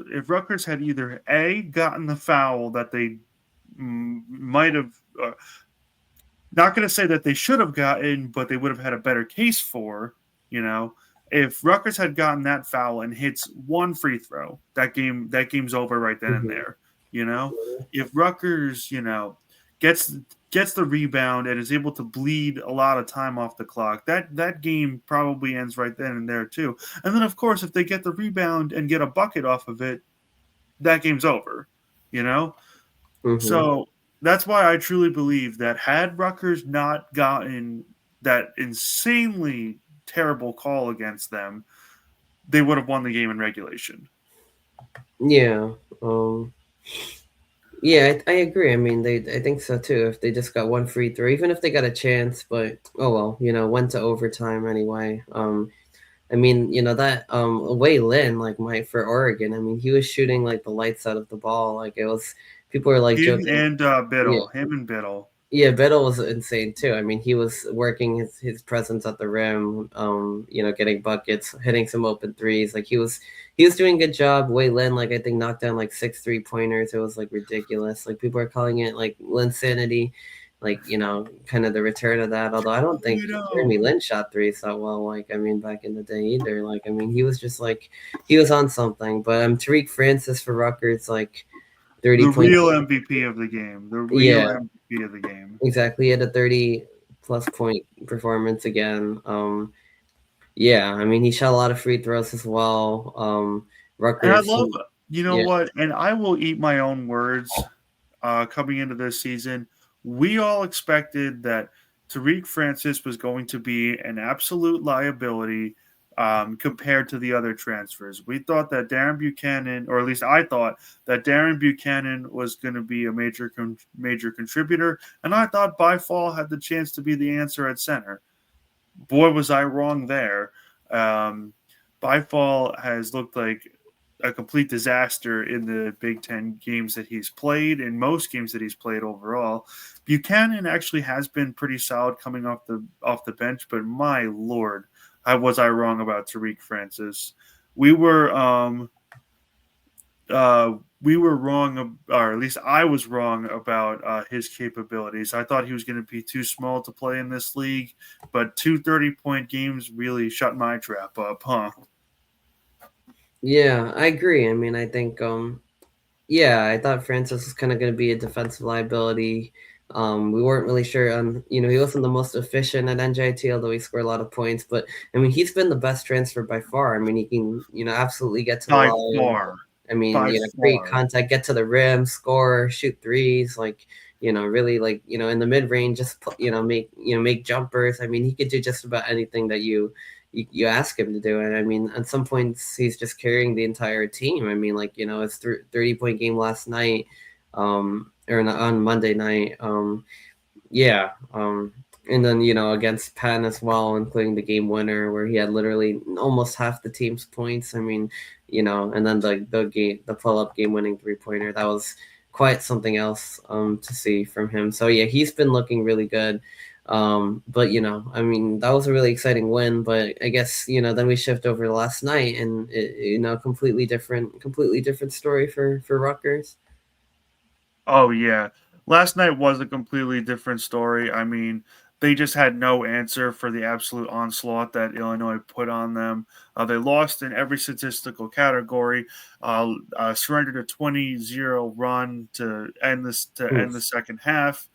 had either a gotten the foul that they might have, not going to say that they should have gotten, but they would have had a better case for, you know, if Rutgers had gotten that foul and hits one free throw, that game's over right then and mhm, there. You know, if Rutgers, gets gets the rebound and is able to bleed a lot of time off the clock, that game probably ends right then and there too. And then of course, if they get the rebound and get a bucket off of it, that game's over. You know, mhm. so that's why I truly believe that had Rutgers not gotten that insanely terrible call against them, they would have won the game in regulation. Yeah, yeah, I agree. I mean, I think so too. If they just got one free throw, even if they got a chance, but oh well, went to overtime anyway. I mean, that Wei Lin, like my for Oregon, I mean, he was shooting like the lights out of the ball. Like it was, people were like Him joking. and Yeah, Biddle, him and Biddle. yeah, Biddle was insane too. I mean, he was working his presence at the rim, getting buckets, hitting some open threes. Like he was doing a good job. Wei Lin, like I think knocked down like 6 3-pointers. It was like ridiculous. Like people are calling it like Linsanity. like kind of the return of that. Although I don't think You know, Jeremy Lin shot threes that well. Like I mean, back in the day either. Like I mean, he was just like he was on something. But Tariq Francis for Rutgers, like the 30 point. real MVP of the game. The real Yeah, MVP of the game. exactly. He had a 30+ point performance again. Yeah, I mean, he shot a lot of free throws as well. And I Rutgers, love, you know yeah, what? And I will eat my own words coming into this season. We all expected that Tariq Francis was going to be an absolute liability compared to the other transfers. We thought that Darren Buchanan, or at least I thought that Darren Buchanan was going to be a major contributor, and I thought Byfall had the chance to be the answer at center. Boy, was I wrong there. Um, Byfall has looked like a complete disaster in the Big Ten games that he's played, in most games that he's played overall. Buchanan actually has been pretty solid coming off the bench, but my lord, I wrong about Tariq Francis. We were we were wrong, or at least I was wrong about his capabilities. I thought he was going to be too small to play in this league, but two 30-point games really shut my trap up, huh? yeah, I agree. I mean, I think, yeah, I thought Francis was kind of going to be a defensive liability. We weren't really sure on, he wasn't the most efficient at NJT, although he scored a lot of points. But I mean, he's been the best transfer by far. I mean, he can, absolutely get to the By line. far. I mean, By create far. contact, get to the rim, score, shoot threes, like, really like, in the mid range, just, make jumpers. I mean, he could do just about anything that you ask him to do it. I mean, at some points he's just carrying the entire team. I mean, like his 30-point game last night, or on Monday night, yeah, and then against Penn as well, including the game winner where he had literally almost half the team's points. I mean, and then the pull up game winning 3-pointer, that was quite something else to see from him. So yeah, he's been looking really good. But I mean, that was a really exciting win. But I guess then we shift over to last night, and completely different story for Rutgers. Oh yeah. Last night was a completely different story. I mean, they just had no answer for the absolute onslaught that Illinois put on them. They lost in every statistical category. Surrendered a 20-0 run to end the Oof. second half.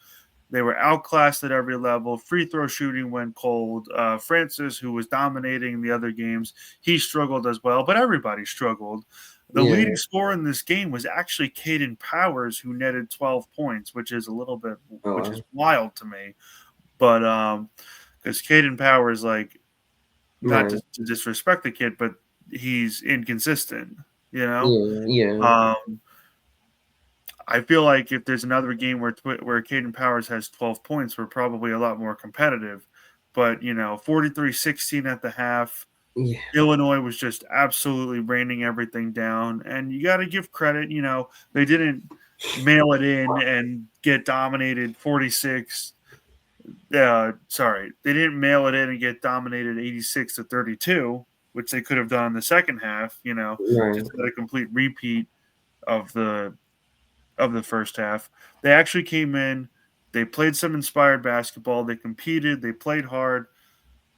They were outclassed at every level. Free throw shooting went cold. Francis, who was dominating the other games, he struggled as well, but everybody struggled. The Yeah. leading scorer in this game was actually Caden Powers, who netted 12 points, Oh which is wow. wild to me. But because Caden Powers, like, not Right. to disrespect the kid, but he's inconsistent. You know, Yeah. Yeah. um, I feel like if there's another game where Caden Powers has 12 points, we're probably a lot more competitive. But 43-16 at the half. Yeah. Illinois was just absolutely raining everything down, and you got to give credit. They didn't mail it in and get dominated 46. Sorry, they didn't mail it in and get dominated 86-32, which they could have done in the second half. Right. Just got a complete repeat of the first half. They actually came in, they played some inspired basketball, they competed, they played hard.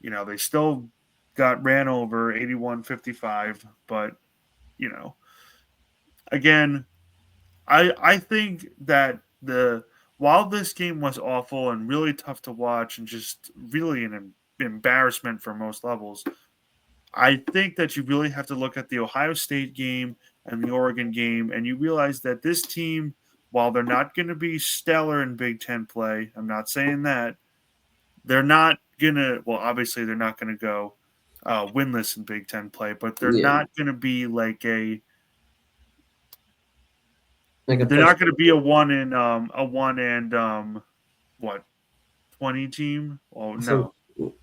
They still got ran over 81-55, but you know, again, I think that the while this game was awful and really tough to watch and just really an embarrassment for most levels, I think that you really have to look at the Ohio State game and the Oregon game, and you realize that this team, while they're not going to be stellar in Big Ten play, I'm not saying that they're not gonna. Well, obviously they're not going to go winless in Big Ten play, but they're Yeah. not going to be like a. Like a They're push. not going to be a one and what 20 team. Oh So no,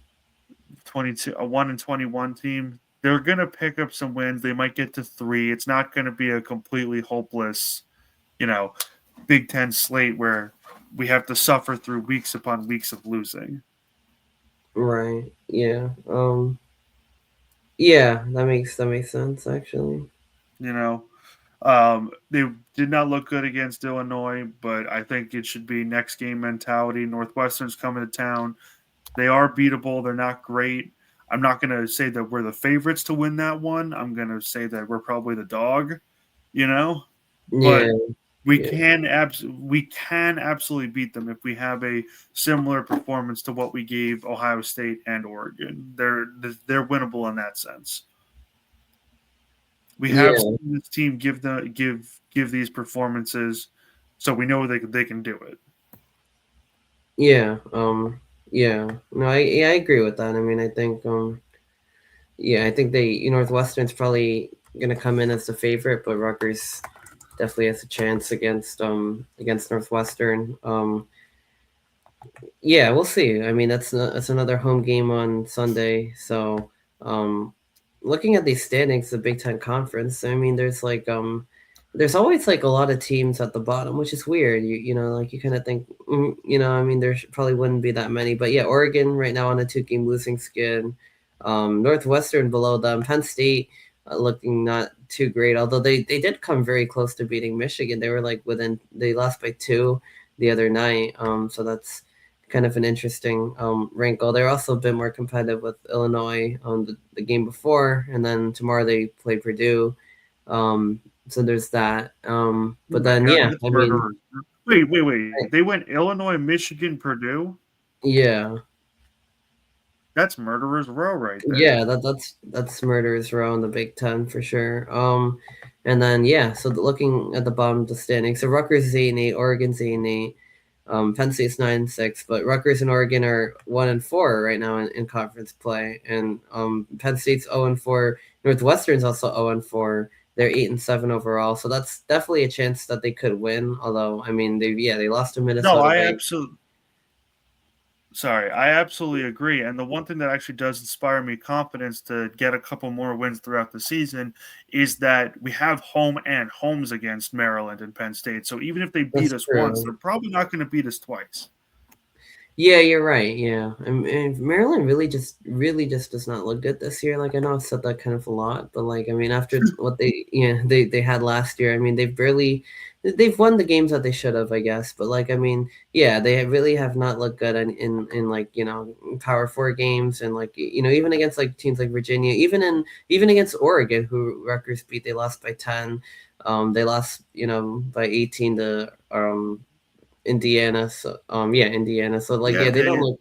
22, a 1-21 team. They're going to pick up some wins. They might get to three. It's not going to be a completely hopeless, you know, Big Ten slate where we have to suffer through weeks upon weeks of losing. right. Yeah. Yeah. That makes sense actually. You know, They did not look good against Illinois, but I think it should be next game mentality. Northwestern's coming to town. They are beatable. They're not great. I'm not going to say that we're the favorites to win that one. I'm going to say that we're probably the dog, you know, Yeah, but yeah, we can absolutely beat them if we have a similar performance to what we gave Ohio State and Oregon. They're winnable in that sense. We have yeah, seen this team give these performances, so we know they can do it. yeah. Yeah. No, I agree with that. I mean, I think yeah, I think Northwestern's probably gonna come in as the favorite, but Rutgers definitely has a chance against Northwestern. Yeah, we'll see. I mean, that's another home game on Sunday. So, um, looking at these standings, the Big Ten Conference. I mean, there's always like a lot of teams at the bottom, which is weird. Like you kind of think, I mean, probably wouldn't be that many, but yeah, Oregon right now on a 2-game losing skid. Northwestern below them, Penn State looking not too great, although they did come very close to beating Michigan. They were like they lost by 2 the other night. So that's kind of an interesting wrinkle. They're also a bit more competitive with Illinois on the game before, and then tomorrow they play Purdue. So there's that. Oh But my then, god, yeah, that's I mean, murderers! Wait! They went Illinois, Michigan, Purdue. yeah, That's murderers row right there. yeah, that's murderers row in the Big Ten for sure. And then yeah, so looking at the bottom of the standing, so Rutgers is 8-8, Oregon's 8-8. Penn State's 9-6, but Rutgers and Oregon are 1-4 right now in conference play, and Penn State's 0-4. Northwestern's also 0-4. They're 8-7 overall, so that's definitely a chance that they could win. Although, I mean, they lost to No, Minnesota I by absolutely sorry, I absolutely agree. And the one thing that actually does inspire me confidence to get a couple more wins throughout the season is that we have home and homes against Maryland and Penn State. So even if they beat that's us once, true. they're probably not going to beat us twice. Yeah, you're right. Yeah, and Maryland really just does not look good this year. Like I know I've said that kind of a lot, but like I mean, after what they had last year, I mean they've won the games that they should have, I guess. But like I mean, yeah, they really have not looked good in like Power Four games and like even against like teams like Virginia, even against Oregon, who Rutgers beat, they lost by 10. They lost by 18 to Indiana. So yeah, Indiana. So like Yeah, yeah, they don't look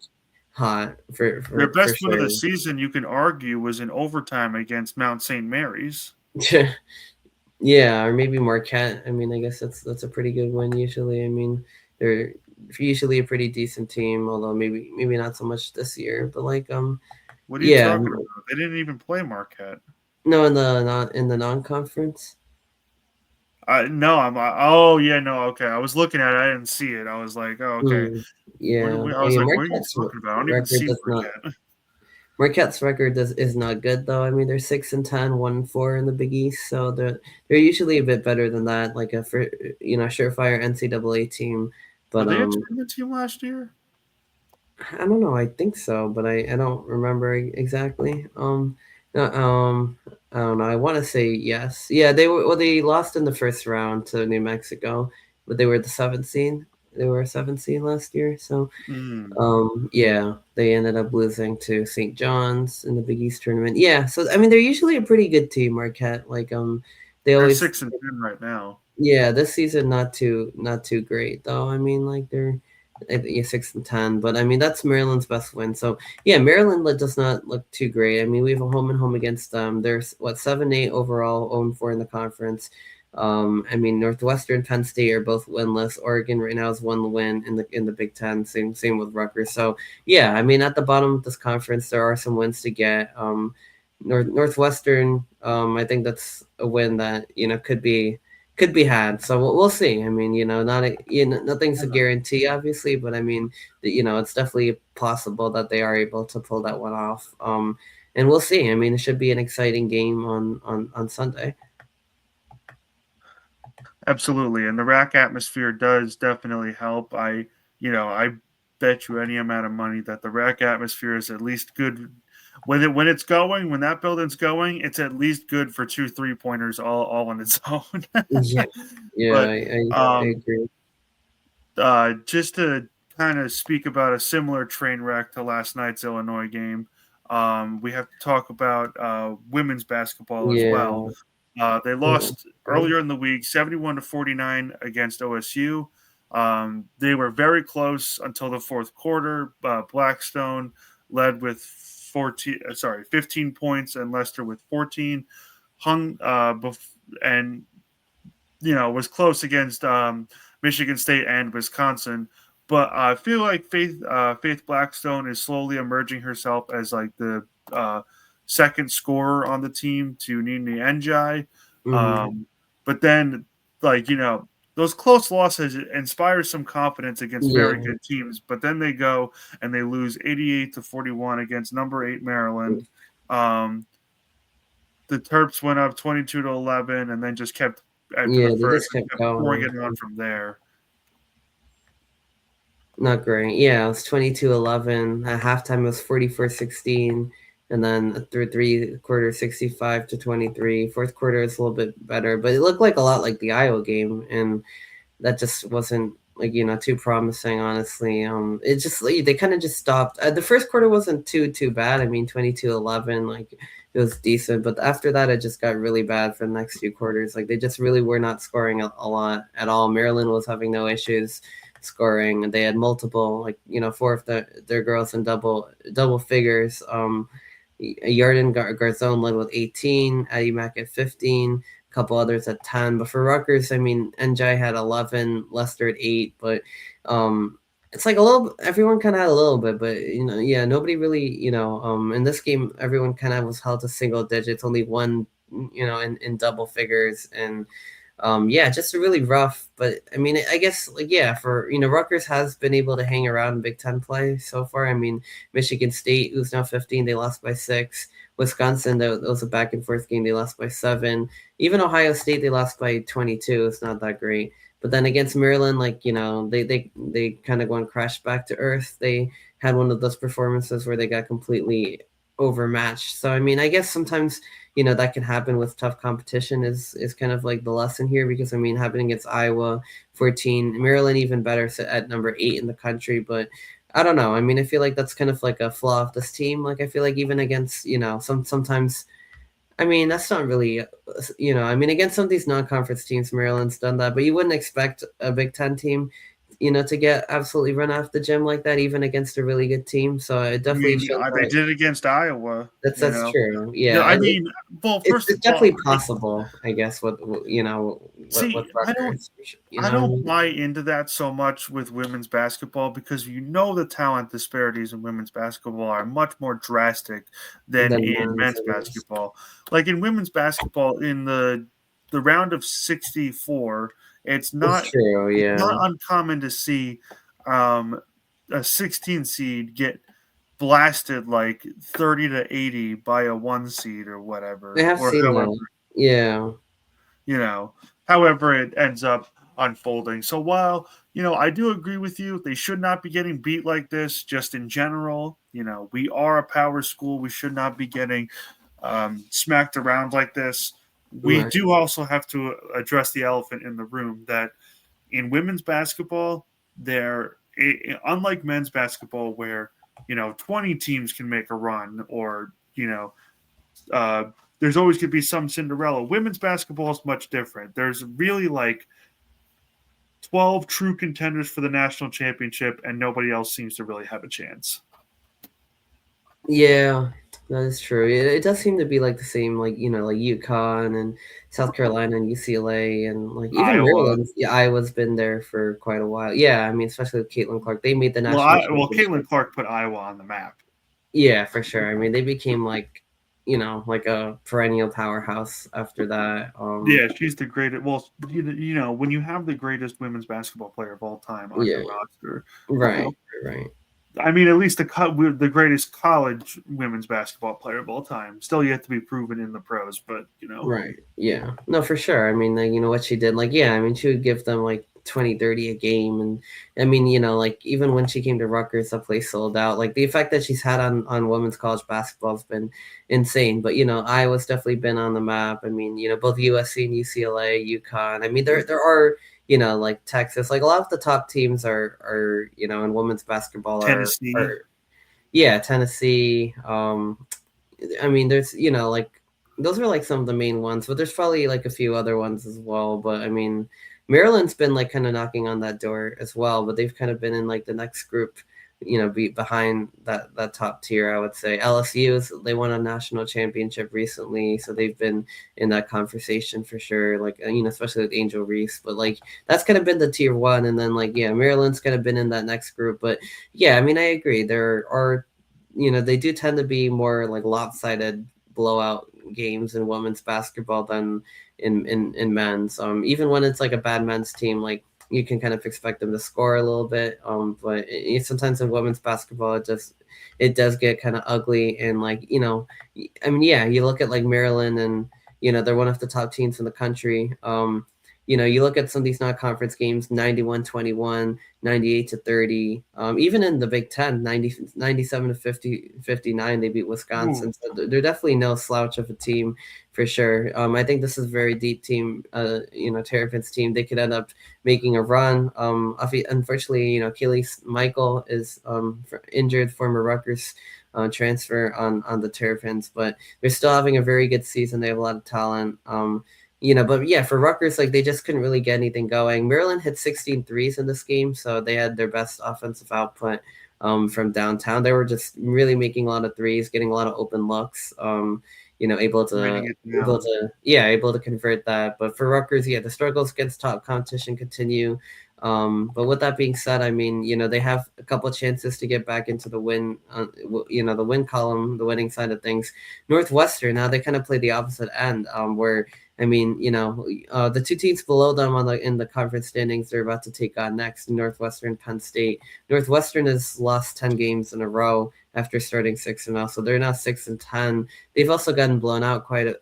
hot for their for best win of the sure. season, you can argue, was in overtime against Mount St. Mary's. Yeah, or maybe Marquette. I mean, I guess that's a pretty good win usually. I mean, they're usually a pretty decent team, although maybe not so much this year. But like What are you yeah, talking about? They didn't even play Marquette. no, in the non conference. No, oh yeah, no, okay. I was looking at it, I didn't see it. I was like, oh, okay. Hmm. Yeah, I I was mean like, what are you Marquette's talking about? I don't even record see does not Marquette. Marquette's record is not good though. I mean, they're 6-10, 1-4 in the Big East, so they're usually a bit better than that, like a surefire NCAA team. Were But they a tournament team last year? I don't know. I think so, but I don't remember exactly. No, I don't know. I want to say yes. Yeah, they lost in the first round to New Mexico, but they were the seventh seed. They were a seventh seed last year, so Mm. yeah, they ended up losing to St. John's in the Big East tournament. Yeah, so I mean, they're usually a pretty good team, Marquette. Like, they They're always, 6-10 right now. yeah, this season not too great though. I mean, like I think, yeah, 6-10, but I mean that's Maryland's best win. So yeah, Maryland does not look too great. I mean, we have a home and home against them. There's what 7-8 overall, 0-4 in the conference. I mean, Northwestern, Penn State are both winless. Oregon right now is one win in the Big Ten. Same with Rutgers. So yeah, I mean, at the bottom of this conference, there are some wins to get. Northwestern, I think that's a win that could be had. So we'll see. I mean, nothing's a guarantee, obviously, but I mean, it's definitely possible that they are able to pull that one off. And we'll see. I mean, it should be an exciting game on Sunday. Absolutely. And the rack atmosphere does definitely help. I bet you any amount of money that the rack atmosphere is at least good when it's going, when that building's going, it's at least good for 2 3-pointers all on its own. Yeah, yeah, But I um, agree. just to kind of speak about a similar train wreck to last night's Illinois game, we have to talk about women's basketball as well. Yeah. They lost earlier in the week, 71-49 against OSU. They were very close until the fourth quarter. Blackstone led with 15 points, and Leicester with 14. Hung and was close against Michigan State and Wisconsin. But I feel like Faith Blackstone is slowly emerging herself as like the second scorer on the team to Nini Njai. Mm-hmm. But then, like those close losses inspire some confidence against very Yeah. good teams. But then they go and they lose 88-41 against number 8 Maryland. Um, the Terps went up 22-11, and then just kept after Yeah, the they first just and kept kept pouring going. it on from there. Not great. Yeah, it was 22-11. At halftime, it was 44-16. And then through three quarters, 65-23. Fourth quarter is a little bit better, but it looked like a lot like the Iowa game. And that just wasn't like too promising, honestly. It just they kind of just stopped. The first quarter wasn't too bad. I mean, 22-11, like it was decent, but after that it just got really bad for the next few quarters. Like they just really were not scoring a lot at all. Maryland was having no issues scoring, and they had multiple, like four of their girls in double figures. Yarden Garzone led with 18, Addie Mack at 15, a couple others at 10. But for Rutgers, I mean, NJ had 11, Leicester at 8. But it's like a little, everyone kind of had a little bit, but yeah, nobody really, in this game, everyone kind of was held to single digits, only one, in double figures. And yeah, just really rough. But I mean, I guess like yeah, for Rutgers has been able to hang around in Big Ten play so far. I mean, Michigan State, who's now 15, they lost by 6. Wisconsin, that was a back and forth game, they lost by 7. Even Ohio State, they lost by 22. It's not that great. But then against Maryland, like they kind of went crash back to earth. They had one of those performances where they got completely overmatched. So I mean, I guess sometimes that can happen with tough competition is kind of like the lesson here, because I mean, happening against Iowa 14, Maryland even better at number 8 in the country. But I don't know, I mean, I feel like that's kind of like a flaw of this team. Like I feel like even against sometimes, I mean, that's not really I mean, against some of these non-conference teams, Maryland's done that, but you wouldn't expect a Big Ten team to get absolutely run off the gym like that, even against a really good team. So it I definitely mean, shows they that. did it against Iowa. That's true. Yeah, Yeah, I mean, well, it's first of all, definitely possible, I guess. With see, Rutgers, I what I don't mean? buy into that so much with women's basketball, because the talent disparities in women's basketball are much more drastic than Than in men's, men's I guess. basketball. Like in women's basketball, in the round of 64, it's It's not true. it's not Yeah, uncommon to see um, a 16 seed get blasted like 30-80 by a 1 seed or I whatever, have or seen however that. Yeah, you know, however it ends up unfolding. So while, I do agree with you, they should not be getting beat like this just in general. We are a power school. We should not be getting smacked around like this. We right. do also have to address the elephant in the room that in women's basketball, unlike men's basketball, where 20 teams can make a run, or uh, there's always going to be some Cinderella. Women's basketball is much different. There's really like 12 true contenders for the national championship, and nobody else seems to really have a chance. Yeah, that is true. It does seem to be like the same, like like UConn and South Carolina and UCLA and like even Iowa. Maryland. Yeah, Iowa's been there for quite a while. Yeah, I mean, especially with Caitlin Clark, they made the national Caitlin championship. Clark put Iowa on the map. Yeah, for sure. I mean, they became like, like a perennial powerhouse after that. Yeah, she's the greatest. Well, when you have the greatest women's basketball player of all time on your Yeah, roster, you right, know, right. I mean, at least the greatest college women's basketball player of all time. Still yet to be proven in the pros, but. Right. Yeah. No, for sure. I mean, what she did, like, yeah, I mean, she would give them like 20, 30 a game. And I mean, like even when she came to Rutgers, the place sold out. Like the effect that she's had on women's college basketball has been insane. But Iowa's definitely been on the map. I mean, both USC and UCLA, UConn. I mean, there are like Texas, like a lot of the top teams are in women's basketball Tennessee. are yeah, Tennessee. I mean, there's like those are like some of the main ones, but there's probably like a few other ones as well. But I mean, Maryland's been like kind of knocking on that door as well, but they've kind of been in like the next group, be behind that top tier. I would say they won a national championship recently, so they've been in that conversation for sure. Like especially with Angel Reese, but like that's kind of been the tier one, and then like Maryland's kind of been in that next group. But yeah, I mean, I agree. There are they do tend to be more like lopsided blowout games in women's basketball than in men's. Even when it's like a bad men's team, like you can kind of expect them to score a little bit. But sometimes in women's basketball, it does get kind of ugly. And like I mean, yeah, you look at like Maryland, and they're one of the top teams in the country. You look at some of these non-conference games, 91-21, 98-30. Even in the Big Ten, 97-59, they beat Wisconsin. Ooh. So they're definitely no slouch of a team for sure. I think this is a very deep team, Terrapins team. They could end up making a run. Unfortunately, Keely Michael is injured, former Rutgers transfer on the Terrapins, but they're still having a very good season. They have a lot of talent. But yeah, for Rutgers, like they just couldn't really get anything going. Maryland hit 16 threes in this game, so they had their best offensive output from downtown. They were just really making a lot of threes, getting a lot of open looks. Able to convert that. But for Rutgers, yeah, the struggles against top competition continue. But with that being said, I mean, they have a couple of chances to get back into the win, the win column, the winning side of things. Northwestern, now they kind of play the opposite end, where I mean, the two teams below them in the conference standings they're about to take on next, Northwestern, Penn State. Northwestern has lost 10 games in a row after starting 6-0, so they're now 6-10. They've also gotten blown out quite a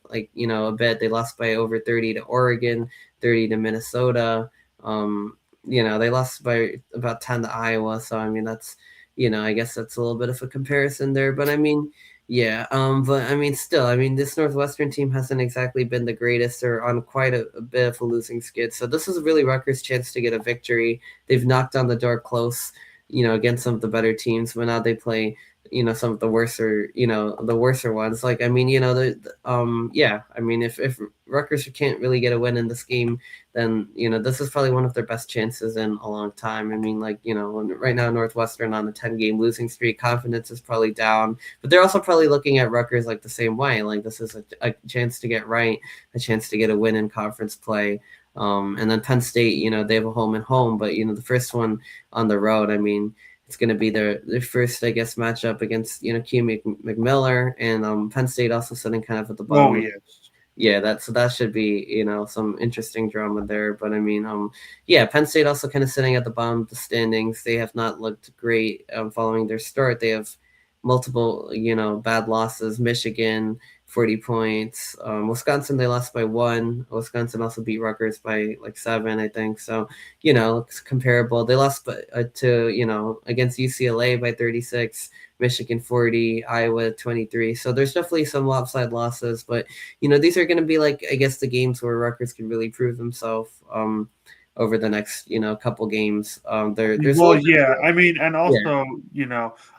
bit. They lost by over 30 to Oregon, 30 to Minnesota. They lost by about 10 to Iowa. So I mean, that's I guess that's a little bit of a comparison there. But I mean, yeah, but I mean, still, I mean, this Northwestern team hasn't exactly been the greatest. They're on quite a bit of a losing skid. So this is really Rutgers' chance to get a victory. They've knocked on the door close, against some of the better teams, but now they play, some of the worser ones. Like, I mean, yeah, I mean, if Rutgers can't really get a win in this game, then, this is probably one of their best chances in a long time. I mean, like, right now Northwestern on a 10-game losing streak, confidence is probably down, but they're also probably looking at Rutgers like the same way. Like, this is a chance to get right, a chance to get a win in conference play. And then Penn State, they have a home and home, but, the first one on the road, I mean, it's going to be their first, I guess, matchup against, Q McMillan, and Penn State also sitting kind of at the bottom. Oh, yes. Yeah, that should be, some interesting drama there. But I mean, yeah, Penn State also kind of sitting at the bottom of the standings. They have not looked great following their start. They have multiple, bad losses. Michigan, 40 points. Wisconsin, they lost by 1. Wisconsin also beat Rutgers by like 7, I think. So, it's comparable. They lost to, against UCLA by 36, Michigan 40, Iowa 23. So there's definitely some lopsided losses, but, these are going to be like, I guess, the games where Rutgers can really prove himself over the next, couple games. There's yeah, I mean, and also,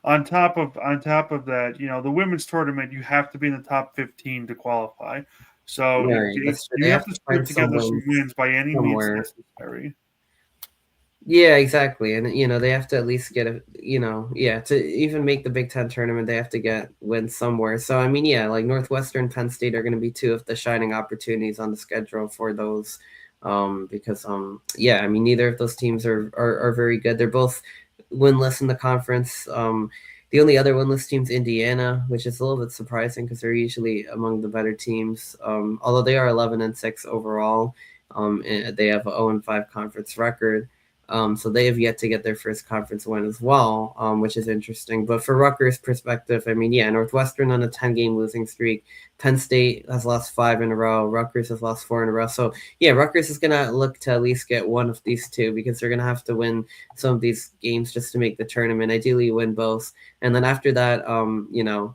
on top of that, the women's tournament, you have to be in the top 15 to qualify. So you have to put together some wins by any means necessary. Yeah, exactly. And, they have to at least get to even make the Big Ten tournament, they have to get wins somewhere. So, I mean, yeah, like Northwestern, Penn State are going to be two of the shining opportunities on the schedule for those. Because, yeah, I mean, neither of those teams are very good. They're both winless in the conference. The only other winless team's Indiana, which is a little bit surprising because they're usually among the better teams. Although they are 11-6 overall. They have an 0-5 conference record. So they have yet to get their first conference win as well, which is interesting. But for Rutgers' perspective, I mean, yeah, Northwestern on a 10-game losing streak. Penn State has lost 5 in a row. Rutgers has lost 4 in a row. So yeah, Rutgers is gonna look to at least get one of these two, because they're gonna have to win some of these games just to make the tournament. Ideally, win both, and then after that, a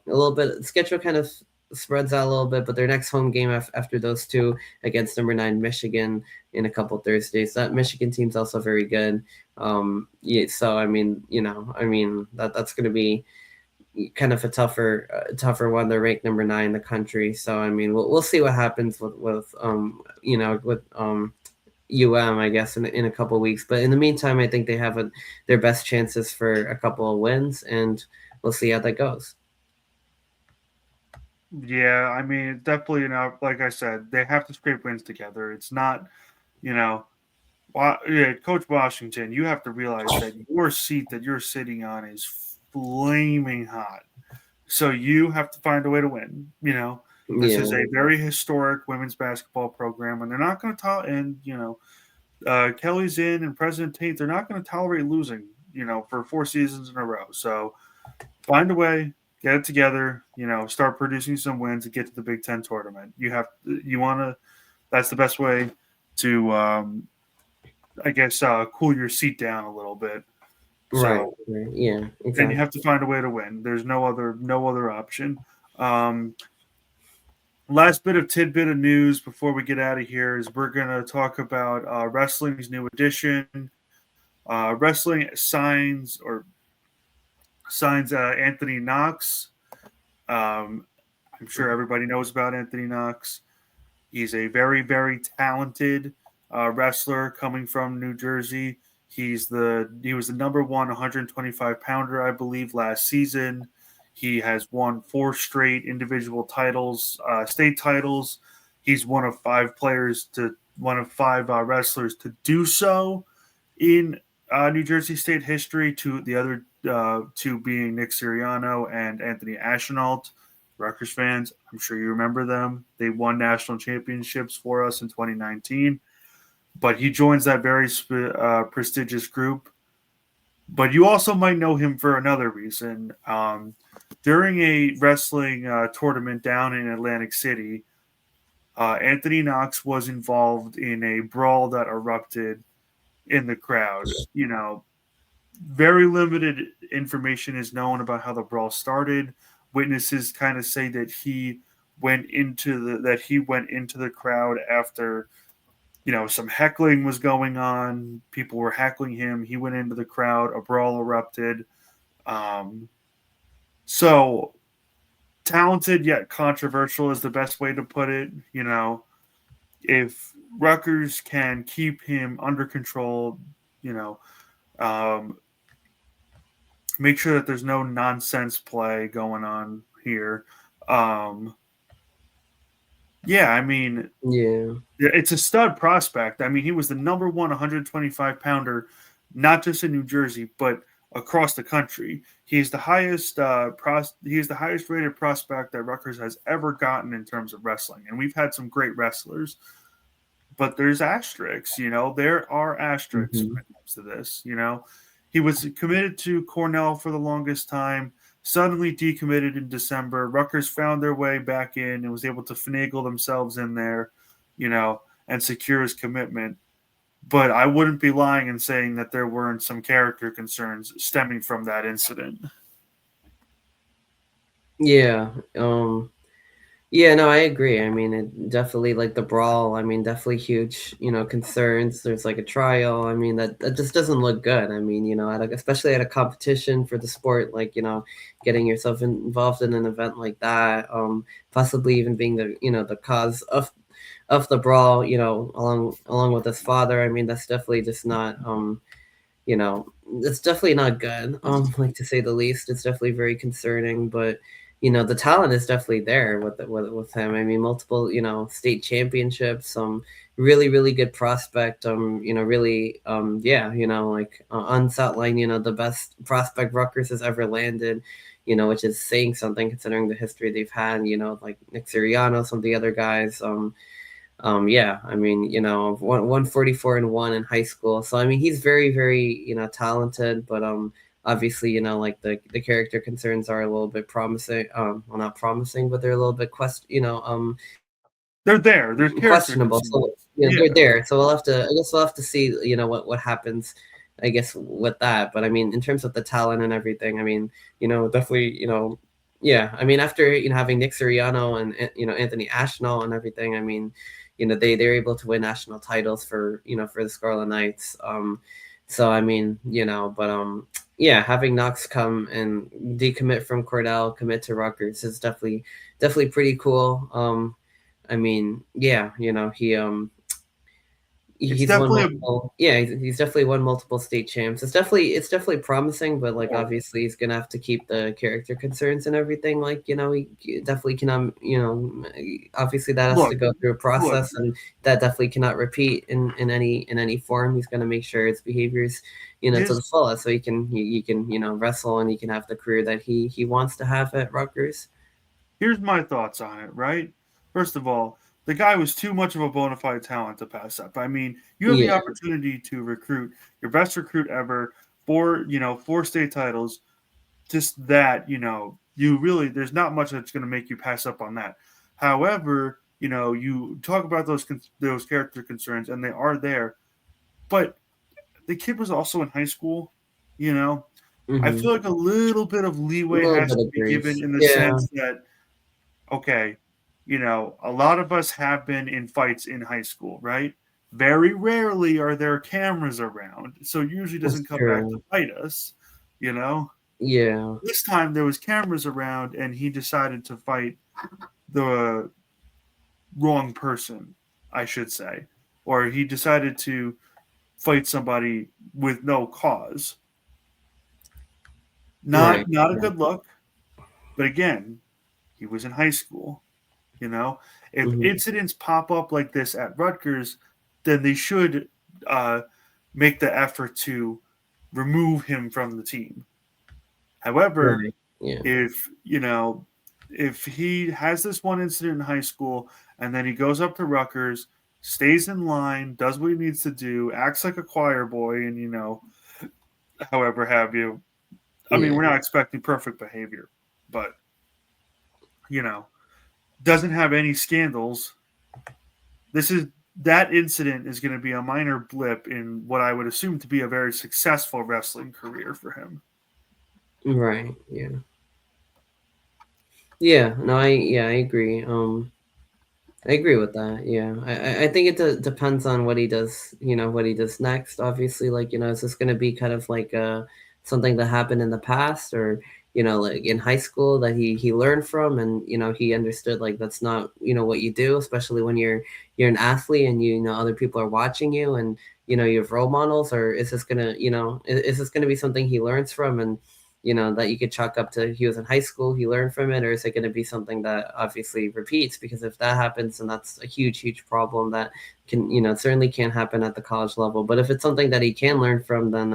little bit schedule kind of spreads out a little bit. But their next home game after those two, against number 9 Michigan in a couple Thursdays. That Michigan team's also very good. Yeah, so I mean, that's going to be kind of a tougher one. They're ranked number 9 in the country. So I mean, we'll see what happens with I guess in a couple weeks. But in the meantime, I think they have their best chances for a couple of wins, and we'll see how that goes. Yeah, I mean, definitely, like I said, they have to scrape wins together. It's not, you know, yeah, Coach Washington, you have to realize that your seat that you're sitting on is flaming hot. So you have to find a way to win. This is Yeah, a very historic women's basketball program, and they're not going to Kelly's in and President Tate, they're not going to tolerate losing, for 4 seasons in a row. So find a way, get it together, start producing some wins and get to the Big Ten tournament. That's the best way to, I guess, cool your seat down a little bit. right, So, right. Yeah, and you exactly. have to find a way to win. There's no other option. Last bit of tidbit of news before we get out of here is we're going to talk about wrestling's new edition. Wrestling signs Anthony Knox. I'm sure everybody knows about Anthony Knox. He's a very, very talented wrestler coming from New Jersey. He was the number one 125 pounder, I believe, last season. He has won 4 straight individual titles, state titles. He's one of five wrestlers to do so in New Jersey state history. To the other two being Nick Siriano and Anthony Ashenault. Rutgers fans, I'm sure you remember them. They won national championships for us in 2019. But he joins that very prestigious group. But you also might know him for another reason. During a wrestling tournament down in Atlantic City, Anthony Knox was involved in a brawl that erupted in the crowd. Very limited information is known about how the brawl started. Witnesses kind of say that he went into the crowd after some heckling was going on. People were heckling him. He went into the crowd. A brawl erupted. So talented yet controversial is the best way to put it. If Rutgers can keep him under control, um, make sure that there's no nonsense play going on here. Yeah, I mean, Yeah. it's a stud prospect. I mean, he was the number one 125 pounder, not just in New Jersey, but across the country. He's the highest rated prospect that Rutgers has ever gotten in terms of wrestling, and we've had some great wrestlers. But there's asterisks, there are asterisks Mm-hmm. when it comes to this. He was committed to Cornell for the longest time, suddenly decommitted in December. Rutgers found their way back in and was able to finagle themselves in there, and secure his commitment. But I wouldn't be lying in saying that there weren't some character concerns stemming from that incident. Yeah. Yeah, no, I agree. I mean, it definitely, like, the brawl. I mean, definitely huge, concerns. There's like a trial. I mean, that just doesn't look good. I mean, especially at a competition for the sport, like, getting yourself involved in an event like that, possibly even being the cause of the brawl, along with his father. I mean, that's definitely just not, it's definitely not good. Like, to say the least. It's definitely very concerning. But the talent is definitely there with him. I mean, multiple state championships. Really, really good prospect. Really, yeah. Like, on line. The best prospect Rutgers has ever landed. Which is saying something considering the history they've had. Like Nick Siriano, some of the other guys. yeah, I mean, 144-1 in high school. So I mean, he's very, very, talented, but obviously, like the character concerns are a little bit promising. Well, not promising, but they're a little bit They're there. There's character questionable. So concerns. they're Yeah. there. So I guess we'll have to see, what happens, I guess, with that. But I mean, in terms of the talent and everything, I mean, definitely, yeah. I mean, after having Nick Sirianni and Anthony Ashnell and everything, I mean, they're able to win national titles for the Scarlet Knights. So I mean, but yeah, having Knox come and decommit from Cordell, commit to Rutgers is definitely pretty cool. I mean, yeah, It's he's won definitely a multiple. Yeah, he's definitely won multiple state champs. It's definitely promising, but like goal. obviously he's gonna have to keep the character concerns and everything. Like he definitely cannot. Obviously that has to Look, go through a look. process, and that definitely cannot repeat in any form. He's gonna make sure his behaviors to the Here's fullest, so he can wrestle and he can have the career that he wants to have at Rutgers. here's my thoughts on it. Right. First of all, the guy was too much of a bona fide talent to pass up. I mean, you have the Yeah. opportunity to recruit your best recruit ever, four state titles. Just that, you really there's not much that's going to make you pass up on that. However, you talk about those character concerns, and they are there. But the kid was also in high school. You know, I Mm-hmm. feel like a little bit of A leeway little has bit to of be given grace. in the Yeah. sense that, okay, a lot of us have been in fights in high school, right? Very rarely are there cameras around, so it usually That's doesn't come back to true. bite us. You know, Yeah. this time there was cameras around, and he decided to fight the wrong person, I should say, or he decided to fight somebody with no cause. Right. Not a Yeah. good look, but again, he was in high school. You know, if Hmm. incidents pop up like this at Rutgers, then they should uh, make the effort to remove him from the team. However, Right. Yeah. if he has this one incident in high school and then he goes up to Rutgers, stays in line, does what he needs to do, acts like a choir boy, and however have you. I mean, Yeah. we're not expecting perfect behavior, but you know, doesn't have any scandals. This is that incident is going to be a minor blip in what I would assume to be a very successful wrestling career for him. Right. Yeah. Yeah. No. I agree. I agree with that. Yeah. I think it depends on what he does. What he does next. Obviously, like is this going to be kind of like something that happened in the past, or like in high school that he learned from, and he understood like that's not what you do, especially when you're an athlete and other people are watching you, and you have role models, or is this gonna is this gonna be something he learns from, and that you could chalk up to he was in high school, he learned from it, or is it going to be something that obviously repeats? Because if that happens, then that's a huge problem that can, certainly can't happen at the college level. But if it's something that he can learn from, then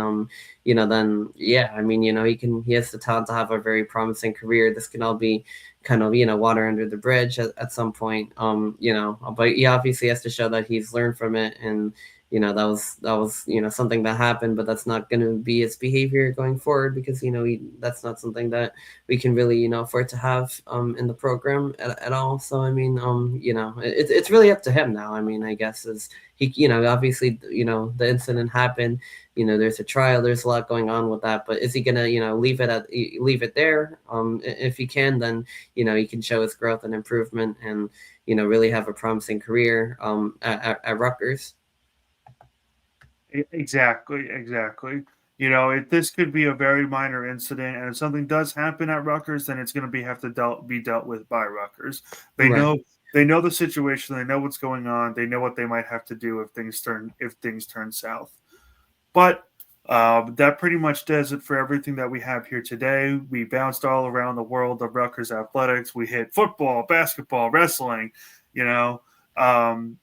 yeah, I mean, he has the talent to have a very promising career. This can all be kind of, water under the bridge at some point. But he obviously has to show that he's learned from it, and that was something that happened, but that's not going to be his behavior going forward, because that's not something that we can really afford to have in the program at all. So I mean, it's really up to him now. I mean, I guess is he obviously the incident happened, there's a trial, there's a lot going on with that, but is he gonna leave it there? If he can, then he can show his growth and improvement, and really have a promising career at Rutgers. Exactly, exactly. This could be a very minor incident, and if something does happen at Rutgers, then it's going to have to be dealt with by Rutgers. They Right. know they know the situation, they know what's going on, they know what they might have to do if things turn south. But that pretty much does it for everything that we have here today. We bounced all around the world of Rutgers athletics. We hit football, basketball, wrestling. You know, um,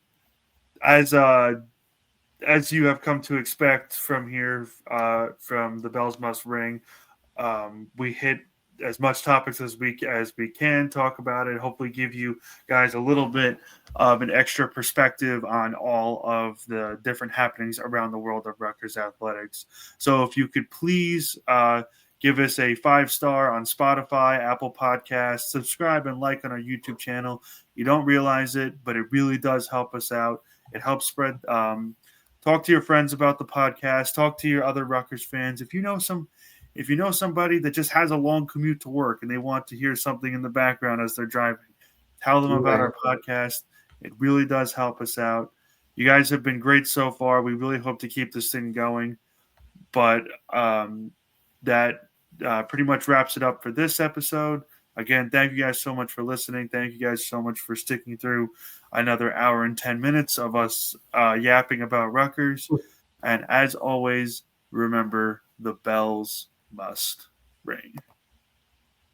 as as you have come to expect from here, from the Bells Must Ring, we hit as much topics as we can talk about it. Hopefully, give you guys a little bit of an extra perspective on all of the different happenings around the world of Rutgers athletics. So, if you could please give us a 5-star on Spotify, Apple Podcasts, subscribe and like on our YouTube channel. You don't realize it, but it really does help us out. It helps spread. Talk to your friends about the podcast. Talk to your other Rutgers fans. If you know somebody that just has a long commute to work and they want to hear something in the background as they're driving, tell them about our podcast. It really does help us out. You guys have been great so far. We really hope to keep this thing going. But that pretty much wraps it up for this episode. Again, thank you guys so much for listening. Thank you guys so much for sticking through another hour and 10 minutes of us yapping about Rutgers. And as always, remember, the bells must ring.